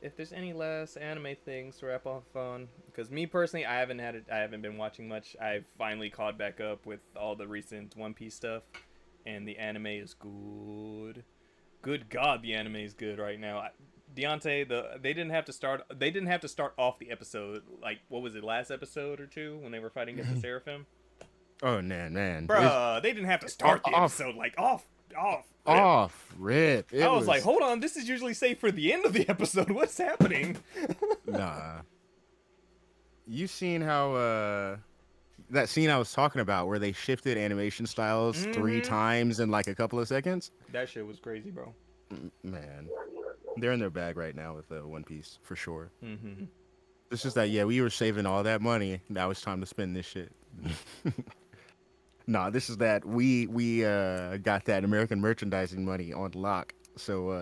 if there's any last anime things to wrap off on, because me personally, I haven't been watching much. I've finally caught back up with all the recent One Piece stuff, and the anime is good. Good God, the anime is good right now. Deontay, they didn't have to start off the episode like what was it, last episode or two when they were fighting against the Seraphim? Oh man. Bruh, they didn't have to start the Off. episode like off Off rip. I was like, hold on, this is usually safe for the end of the episode. What's happening? Nah. You seen how that scene I was talking about where they shifted animation styles 3 times in like a couple of seconds? That shit was crazy, bro. Man, they're in their bag right now with One Piece for sure. Mm-hmm. It's just that we were saving all that money. Now it's time to spend this shit. Nah, this is that we got that American merchandising money on lock. So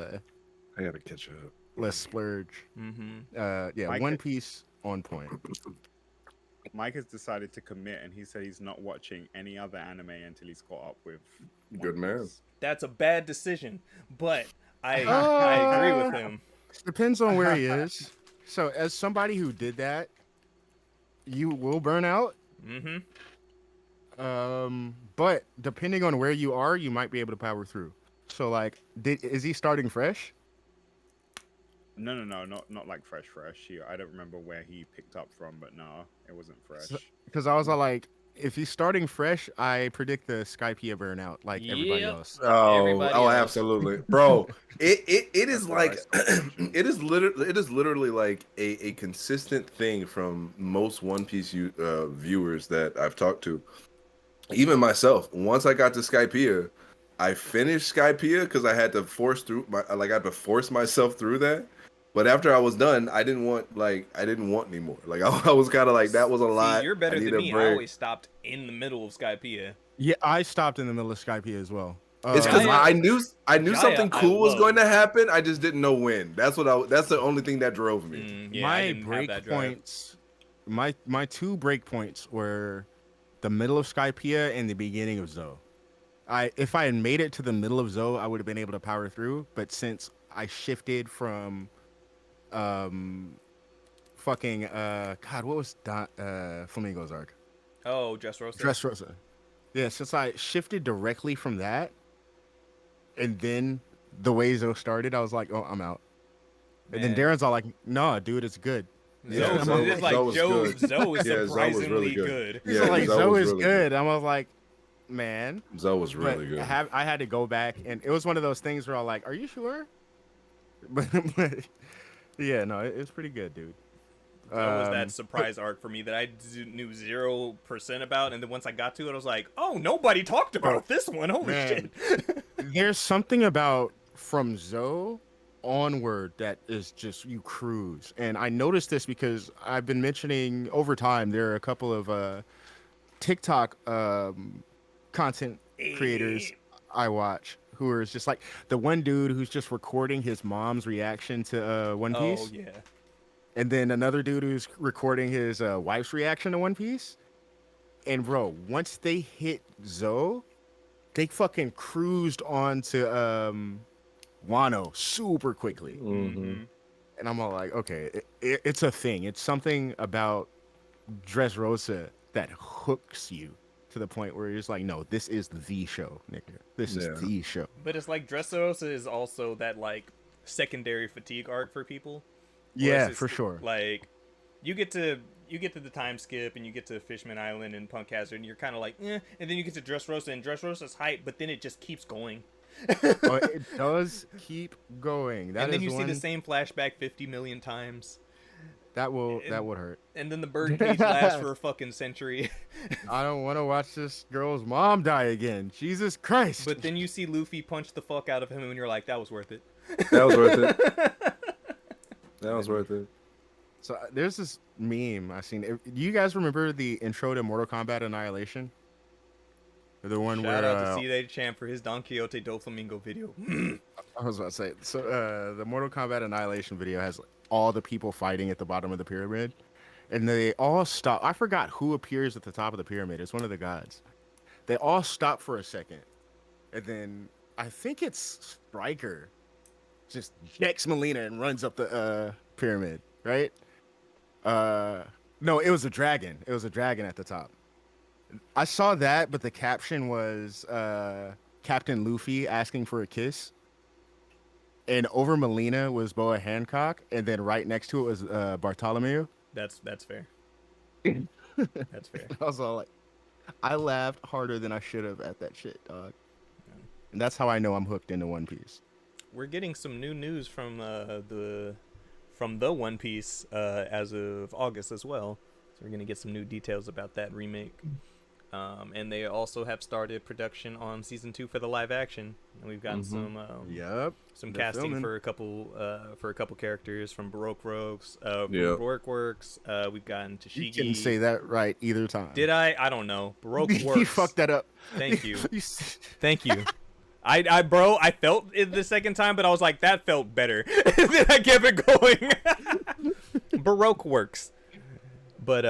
I gotta catch up. let's splurge. Mm-hmm. Mike- One Piece on point. Mike has decided to commit, and he said he's not watching any other anime until he's caught up with. Good One man. Piece. That's a bad decision, but I agree with him. Depends on where he is. So as somebody who did that, you will burn out. Mm-hmm. But depending on where you are, you might be able to power through. So like, is he starting fresh? No, not like fresh. I don't remember where he picked up from, but no, it wasn't fresh. Because I was all like, if he's starting fresh, I predict the Skypiea burnout like everybody Yep. else. Everybody else. Absolutely, bro. It is That's what I like saw. it is literally like a consistent thing from most One Piece viewers that I've talked to. Even myself, once I got to Skypiea, I finished Skypiea because I had to force myself through that. But after I was done, I didn't want anymore. Like I was kind of like, that was a lot. See, you're better I need than a me. I break. always stopped in the middle of Skypiea. Yeah, I stopped in the middle of Skypiea as well. It's because Jaya- I knew Jaya, something I cool was love. going to happen. I just didn't know when. That's the only thing that drove me. Yeah, I my didn't have break that drive. points, my 2 break points were the middle of Skypiea and the beginning of Zoe. If I had made it to the middle of Zoe, I would have been able to power through. But since I shifted from, fucking God, what was Flamingo's arc? Oh, Dressrosa. Dressrosa. Yeah, since I shifted directly from that, and then the way Zoe started, I was like, oh, I'm out. And then Man. Darren's all like, no, dude, it's good. Yeah, Zoe, Zoe- it's like Zoe was Zoe good. is Yeah, Zoe was surprisingly really good. good. He's Yeah, like, Zoe Zoe was is really good. I was like, man. Zoe was But really good. I had to go back, and it was one of those things where I'm like, are you sure? But yeah, no, it was pretty good, dude. That was that surprise arc for me that I knew 0% about, and then once I got to it, I was like, "Oh, nobody talked about this one. Holy Man. shit!" There's something about from Zoe onward that is just you cruise, and I noticed this because I've been mentioning over time. There are a couple of TikTok content creators I watch who are just like the one dude who's just recording his mom's reaction to One Piece. Oh yeah, And then another dude who's recording his wife's reaction to One Piece. And bro, once they hit Zoe, they fucking cruised on to Wano super quickly. Mm-hmm. And I'm all like, okay, it's a thing. It's something about Dressrosa that hooks you to the point where you're just like, no, this is the show, nigga. This is the show. but it's like Dressrosa is also that like secondary fatigue arc for people. Where Yeah, it's just, for sure. Like, you get to the time skip, and you get to Fishman Island and Punk Hazard, and you're kind of like, and then you get to Dressrosa, and Dressrosa's hype, but then it just keeps going. Oh, it does keep going. That and then is you see the one- same flashback 50 million times, that would hurt. and then the bird cage lasts for a fucking century. I don't want to watch this girl's mom die again. Jesus Christ. But then you see Luffy punch the fuck out of him, and you're like, that was worth it. That was worth it. That was worth it. So there's this meme I've seen. Do you guys remember the intro to Mortal Kombat Annihilation? The one Shout where out to C-Day Champ for his Don Quixote Doflamingo video. I was about to say. So the Mortal Kombat Annihilation video has all the people fighting at the bottom of the pyramid, and they all stop. I forgot who appears at the top of the pyramid. It's one of the gods. They all stop for a second, and then I think it's Striker just jacks Melina and runs up the pyramid, right? No, it was a dragon. It was a dragon at the top. I saw that, but the caption was Captain Luffy asking for a kiss. And over Melina was Boa Hancock, and then right next to it was Bartholomew. That's fair. That's fair. I was all like, I laughed harder than I should have at that shit, dog. And that's how I know I'm hooked into One Piece. We're getting some new news from the One Piece as of August as well. So we're gonna get some new details about that remake. And they also have started production on season 2 for the live action. And we've gotten Yep. some they're casting filming. for a couple characters from Baroque Works, Yeah. Baroque Works. We've gotten Tashigi. You couldn't say that right either time. Did I? I don't know. Baroque Works. You fucked that up. Thank you. You Thank you. I felt it the second time, but I was like, that felt better. Then I kept it going. Baroque Works. But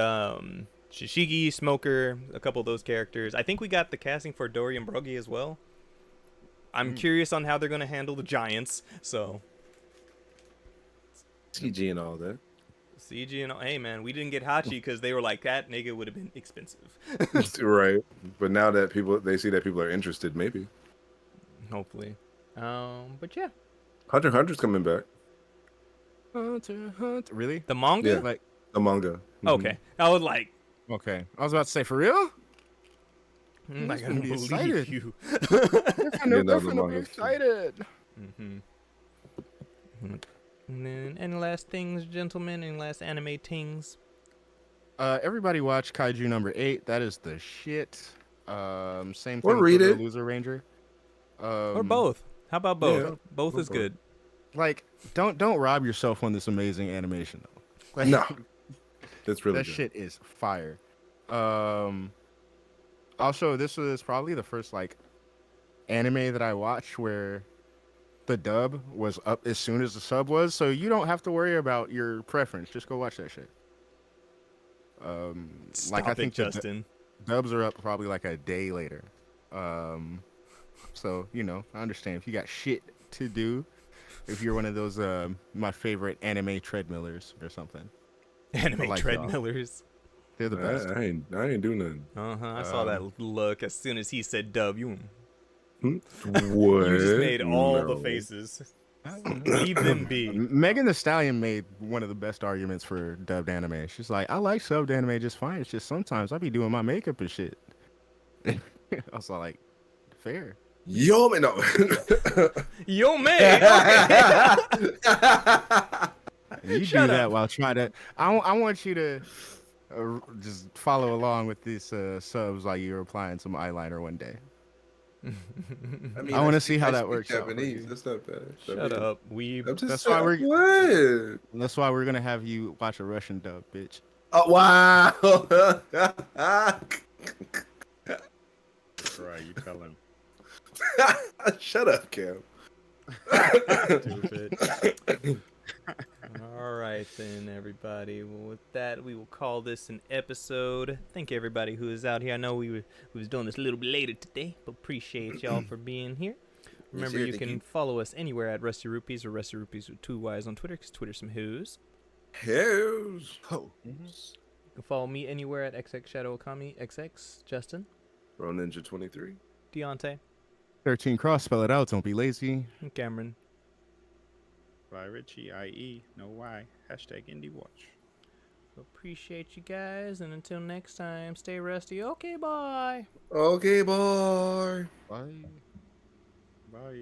Shishigi, Smoker, a couple of those characters. I think we got the casting for Dorian Broggie as well. I'm curious on how they're gonna handle the Giants. So CG and all that. CG and hey man, we didn't get Hachi because they were like that nigga would have been expensive. Right. But now that they see that people are interested, maybe. Hopefully. But yeah, Hunter x Hunter's coming back. Hunter. Really? the manga. Yeah. Like, The manga. Okay, I was like, okay. I was about to say, for real? I'm not He's gonna gonna be believe excited. you. They're Yeah, no, the finna be manga's excited. And then, any last things, gentlemen? Any last anime things? Everybody watch Kaiju number 8. That is the shit. Same thing Or with read the it. Loser Ranger. Or both? How about both? yeah, Both or is both. good. Like, don't rob yourself on this amazing animation though. Like, No. It's really that good. shit is fire. Also, this was probably the first like anime that I watched where the dub was up as soon as the sub was, so you don't have to worry about your preference. Just go watch that shit. Stop I it, think Justin. dubs are up probably like a day later. So you know, I understand if you got shit to do. If you're one of those my favorite anime treadmillers or something, Anime like treadmillers. they're the best. I ain't doing nothing. I saw that look as soon as he said dub. You What? just made all the No. faces. Leave them be. Megan Thee Stallion made one of the best arguments for dubbed anime. She's like, I like subbed anime just fine. It's just sometimes I be doing my makeup and shit. I was like, fair. Yo, man, no. Yo, man. And you Shut do that up. while trying to. I want you to just follow along with these subs like you're applying some eyeliner one day. mean, I wanna speak- see how I that speak works out for Japanese. you. That's not bad. Shut up, weeb. I'm just That's why saying, we're- what? That's why we're gonna have you watch a Russian dub, bitch. Oh wow! Right, you tell him. Shut up, Cam. Stupid. All right, then, everybody. Well, with that, we will call this an episode. Thank you, everybody who is out here. I know we was doing this a little bit later today, but appreciate y'all for being here. Remember, sir, you thank can you. follow us anywhere at Rusty Rupees or Rusty Rupees with 2 Y's on Twitter, because Twitter's some who's. Hells. Oh. You can follow me anywhere at XX Shadow Okami XX. Justin, Bro Ninja 23. Deontay, 13 cross, spell it out. Don't be lazy. and Cameron. By Richie, IE, no Y. Hashtag Indie Watch. Appreciate you guys, and until next time, stay rusty. Okay, bye. Okay, boy. Bye. Bye.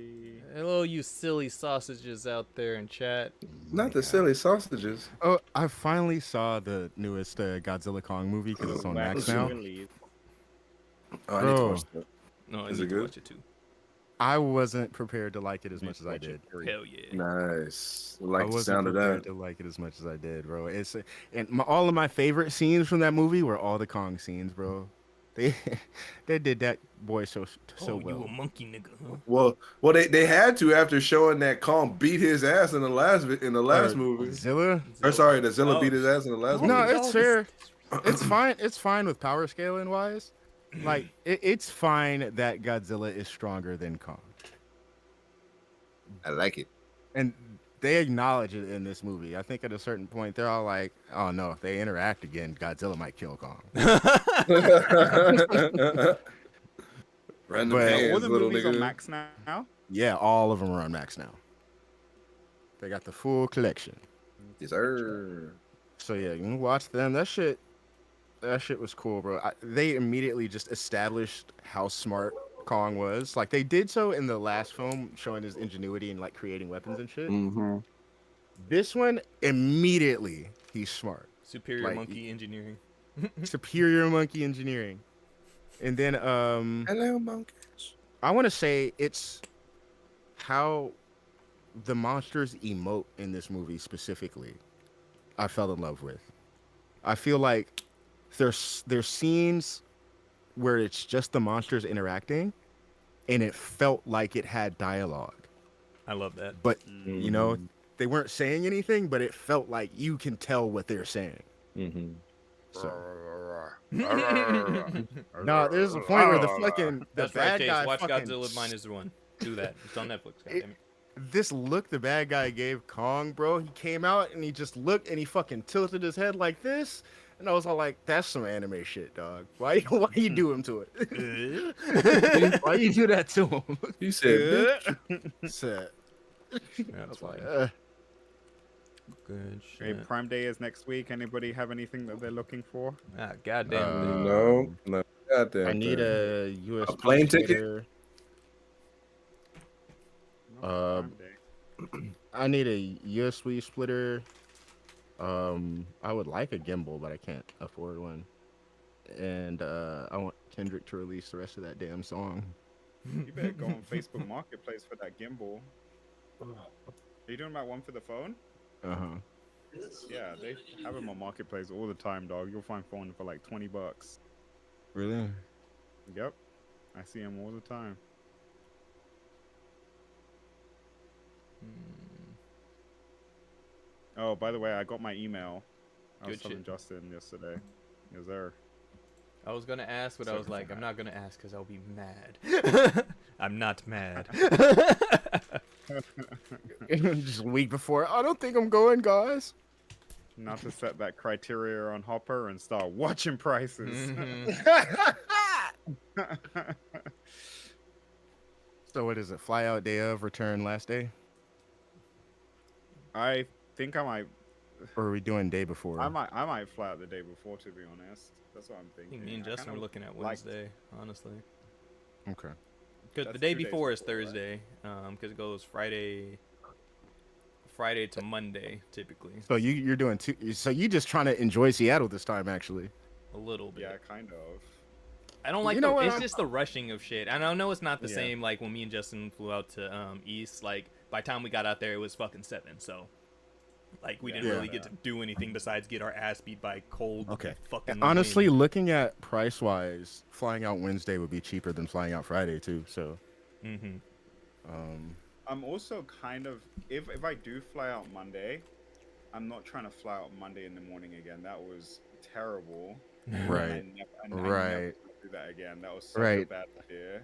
Hello, you silly sausages out there in chat. Not the silly sausages. Oh, I finally saw the newest Godzilla Kong movie because it's on Max now. Believe. Oh, I need to Bro. watch that. No, I Is need it to good? watch it too. I wasn't prepared to like it as much as I did. Hell yeah. Nice. I I like the wasn't sound of prepared that. to like it as much as I did, bro. It's and all of my favorite scenes from that movie were all the Kong scenes, bro. They they did that boy so Oh, you well. a monkey nigga, huh? Well, they had to after showing that Kong beat his ass in the last movie. Zilla? Or sorry, that Zilla Oh. beat his ass in the last No, movie. it's fair. It's fine. It's fine with power scaling wise. Like it's fine that Godzilla is stronger than Kong, I like it. and they acknowledge it in this movie. I think at a certain point they're all like, "Oh no, if they interact again, Godzilla might kill Kong." Random But- hands, All the little movies nigga. on Max now. Yeah, all of them are on Max now. They got the full collection. Yes, sir. So yeah, you can watch them. That shit was cool, bro. They immediately just established how smart Kong was. Like they did so in the last film, showing his ingenuity in like creating weapons and shit. Mm-hmm. This one, immediately, he's smart. Superior Like, monkey engineering. Superior monkey engineering. And then Hello, monkeys. I want to say it's how the monsters emote in this movie specifically. I fell in love with. I feel like there's scenes where it's just the monsters interacting, and it felt like it had dialogue. I love that. But Mm. you know, they weren't saying anything, but it felt like you can tell what they're saying. Mm-hmm. So no, there's a point where the That's right, bad Chase. guy Watch fucking Godzilla minus one. Do that. It's on Netflix. Goddamn it. this look the bad guy gave Kong, bro. He came out and he just looked and he fucking tilted his head like this, and I was all like, "That's some anime shit, dog. Why you do him to it? Why you do that to him?" He said, "Bitch." Sad. That's funny. Good Okay, shit. Prime Day is next week. Anybody have anything that they're looking for? Ah, goddamn. No, goddamn. I need thing. a USB plane ticket? splitter. Not Prime Day. I need a USB splitter. I would like a gimbal, but I can't afford one. And I want Kendrick to release the rest of that damn song. You better go on Facebook Marketplace for that gimbal. Are you doing that one for the phone? Yeah, they have them on Marketplace all the time, dog. You'll find phone for like $20. Really? Yep, I see them all the time. Oh, by the way, I got my email. I was Good telling shit. Justin yesterday. Yes, sir. I was gonna ask, but I was like, I'm not gonna ask because I'll be mad. I'm not mad. Just a week before. I don't think I'm going, guys. Not to set that criteria on Hopper and start watching prices. So what is it? Fly out day of, return last day? I think I might. Or are we doing day before? I might fly out the day before, to be honest. That's what I'm I thinking. think me and I Justin kinda were looking at liked- Wednesday, honestly. Okay. Because the That's day 2 days before is before, right? Thursday, because it goes Friday to Monday typically. So you're doing two. So you just trying to enjoy Seattle this time, actually. A little bit. Yeah, kind of. I don't like You know what, it's I'm- just the rushing of shit. And I know it's not the Yeah. same like when me and Justin flew out to East. Like by the time we got out there, it was fucking 7. So like we didn't Yeah. really get to do anything besides get our ass beat by cold. Okay. Fucking Honestly, wind. looking at price wise, flying out Wednesday would be cheaper than flying out Friday too. So, Mhm. I'm also kind of if I do fly out Monday, I'm not trying to fly out Monday in the morning again. That was terrible. right, I never right. do that again. That was such a Right. bad idea.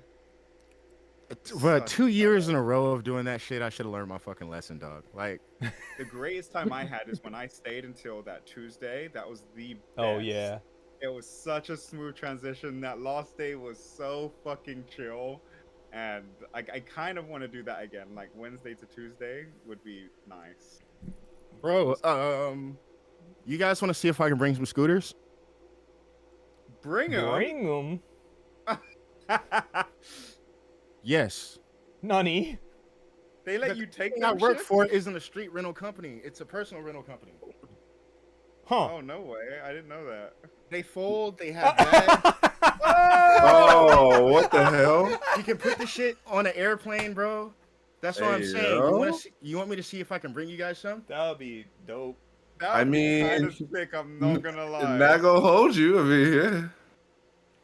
But Such 2 a years bad in a row of doing that shit, I should have learned my fucking lesson, dog. Like, The greatest time I had is when I stayed until that Tuesday. That was the best. Oh yeah. It was such a smooth transition. That last day was so fucking chill. And I kind of want to do that again. Like Wednesday to Tuesday would be nice. bro, you guys want to see if I can bring some scooters? Bring 'em. Bring them. Yes. Nani. They let The you take thing I them work shit? for isn't a street rental company. It's a personal rental company. Huh. Oh no way! I didn't know that. They fold. They have bags. Oh, what the hell? You can put the shit on an airplane, bro. That's what I'm Hey, saying. yo. You want me to see if I can bring you guys some? That would be dope. That I was mean, kind of sick. I'm not gonna lie. Not gonna hold you. I mean, yeah.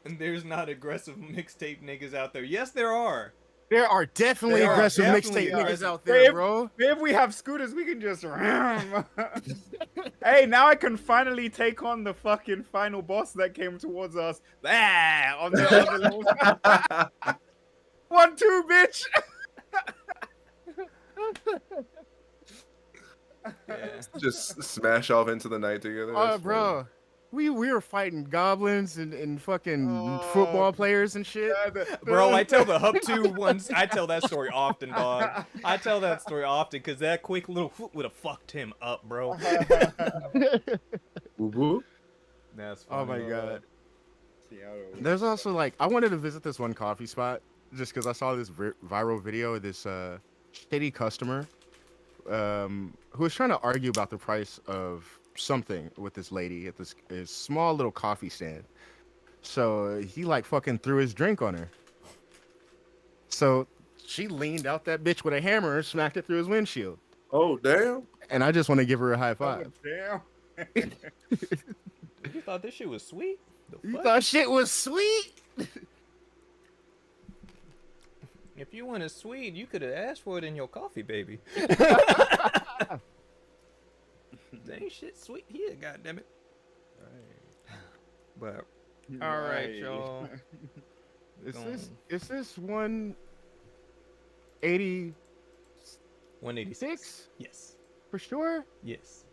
And there's not aggressive mixtape niggas out there. Yes, there are. There are definitely There are aggressive definitely mixtape niggas aggressive. out there, If- bro. If we have scooters, we can just ram. Hey, now I can finally take on the fucking final boss that came towards us. Ah, on the other level. 1-2, bitch. Yeah. Just smash off into the night together. Oh, That's bro. We were fighting goblins and fucking Oh, football players and shit. Bro, I tell the Hub 2 ones. I tell that story often, dog. I tell that story often because that quick little whoop would have fucked him up, bro. funny. Woo-woo. That's funny. Oh my god. Seattle. There's also like I wanted to visit this one coffee spot just because I saw this viral video of this shitty customer who was trying to argue about the price of something with this lady at this small little coffee stand. So he like fucking threw his drink on her. So she leaned out that bitch with a hammer and smacked it through his windshield. Oh damn! And I just want to give her a high Oh, five. damn. You thought this shit was sweet? The You fuck? thought shit was sweet? If you wanted sweet, you could have asked for it in your coffee, baby. Ain't shit sweet here, goddammit. But all right, y'all. Is this 186 186. Yes. for sure? Yes.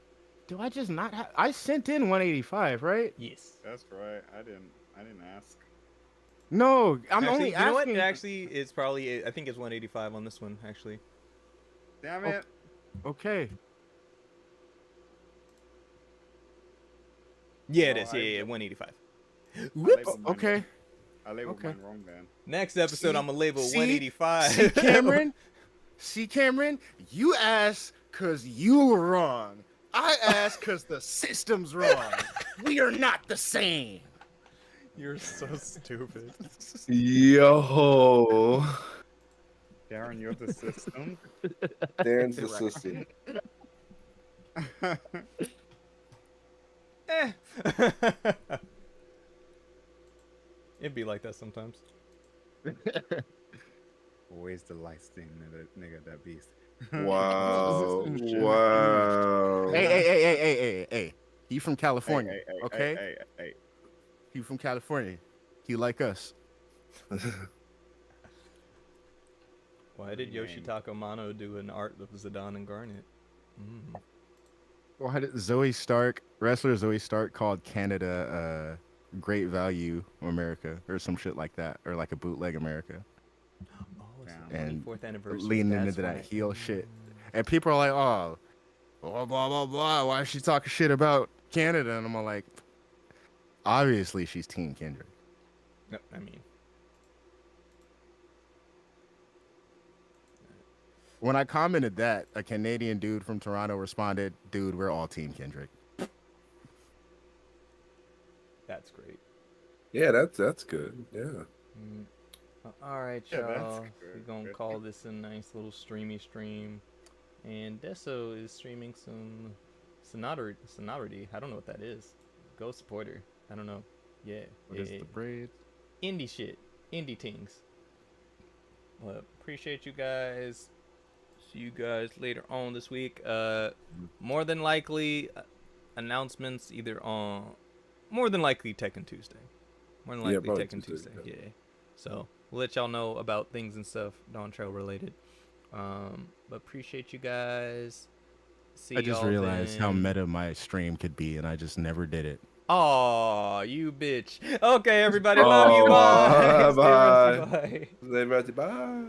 Do I just not have? I sent in 185, right? Yes. That's right. I didn't ask. No, I'm Actually, only you know what? asking. It actually, it's probably. I think it's 185 on this one. Actually. Damn Oh. it. Okay. Yeah, it Oh, is. I- Yeah, 185. I Whoops. labeled mine- Okay. I labeled Okay. mine wrong then. Next episode, See- I'm gonna label see- 185. See, Cameron? See, Cameron? You asked because you were wrong. I asked because the system's wrong. We are not the same. You're so stupid. Yo, Darren, you're the system. Darren's the system. Eh. It'd be like that sometimes. Always the light skin nigga, that beast. Wow, wow. Hey. He from California, okay? Hey. He from California. He like us. Why did Man. Yoshitaka Mano do an art of Zidane and Garnet? Why did wrestler Zoe Stark called Canada Great Value America or some shit like that, or like a bootleg America, Oh, it's Damn. the and 24th anniversary. leaning that's into that why. heel shit. And people are like, oh, blah, blah, blah, blah. Why is she talking shit about Canada? And I'm all like, obviously she's Team Kendrick. No, I mean, When I commented that, a Canadian dude from Toronto responded, dude, we're all Team Kendrick. that's great. Yeah, that's good. Yeah. All right, Yeah, that's y'all. good, We're gonna good. call this a nice little streamy stream. And Deso is streaming some sonority. I don't know what that is. Go support her. I don't know. Yeah. What yeah, is yeah. the braids? Indie shit. Indie things. Well, appreciate you guys. See you guys later on this week. More than likely, announcements either on. More than likely Tekken Tuesday. More than Yeah, likely probably Tekken Tuesday. Tuesday, Yeah. So we'll let y'all know about things and stuff Dawntrail related. But appreciate you guys. See I just y'all realized how then. meta my stream could be, and I just never did it. Aw, you bitch. Okay, everybody, love you. Bye. Aw, bye. Bye. Bye. Bye.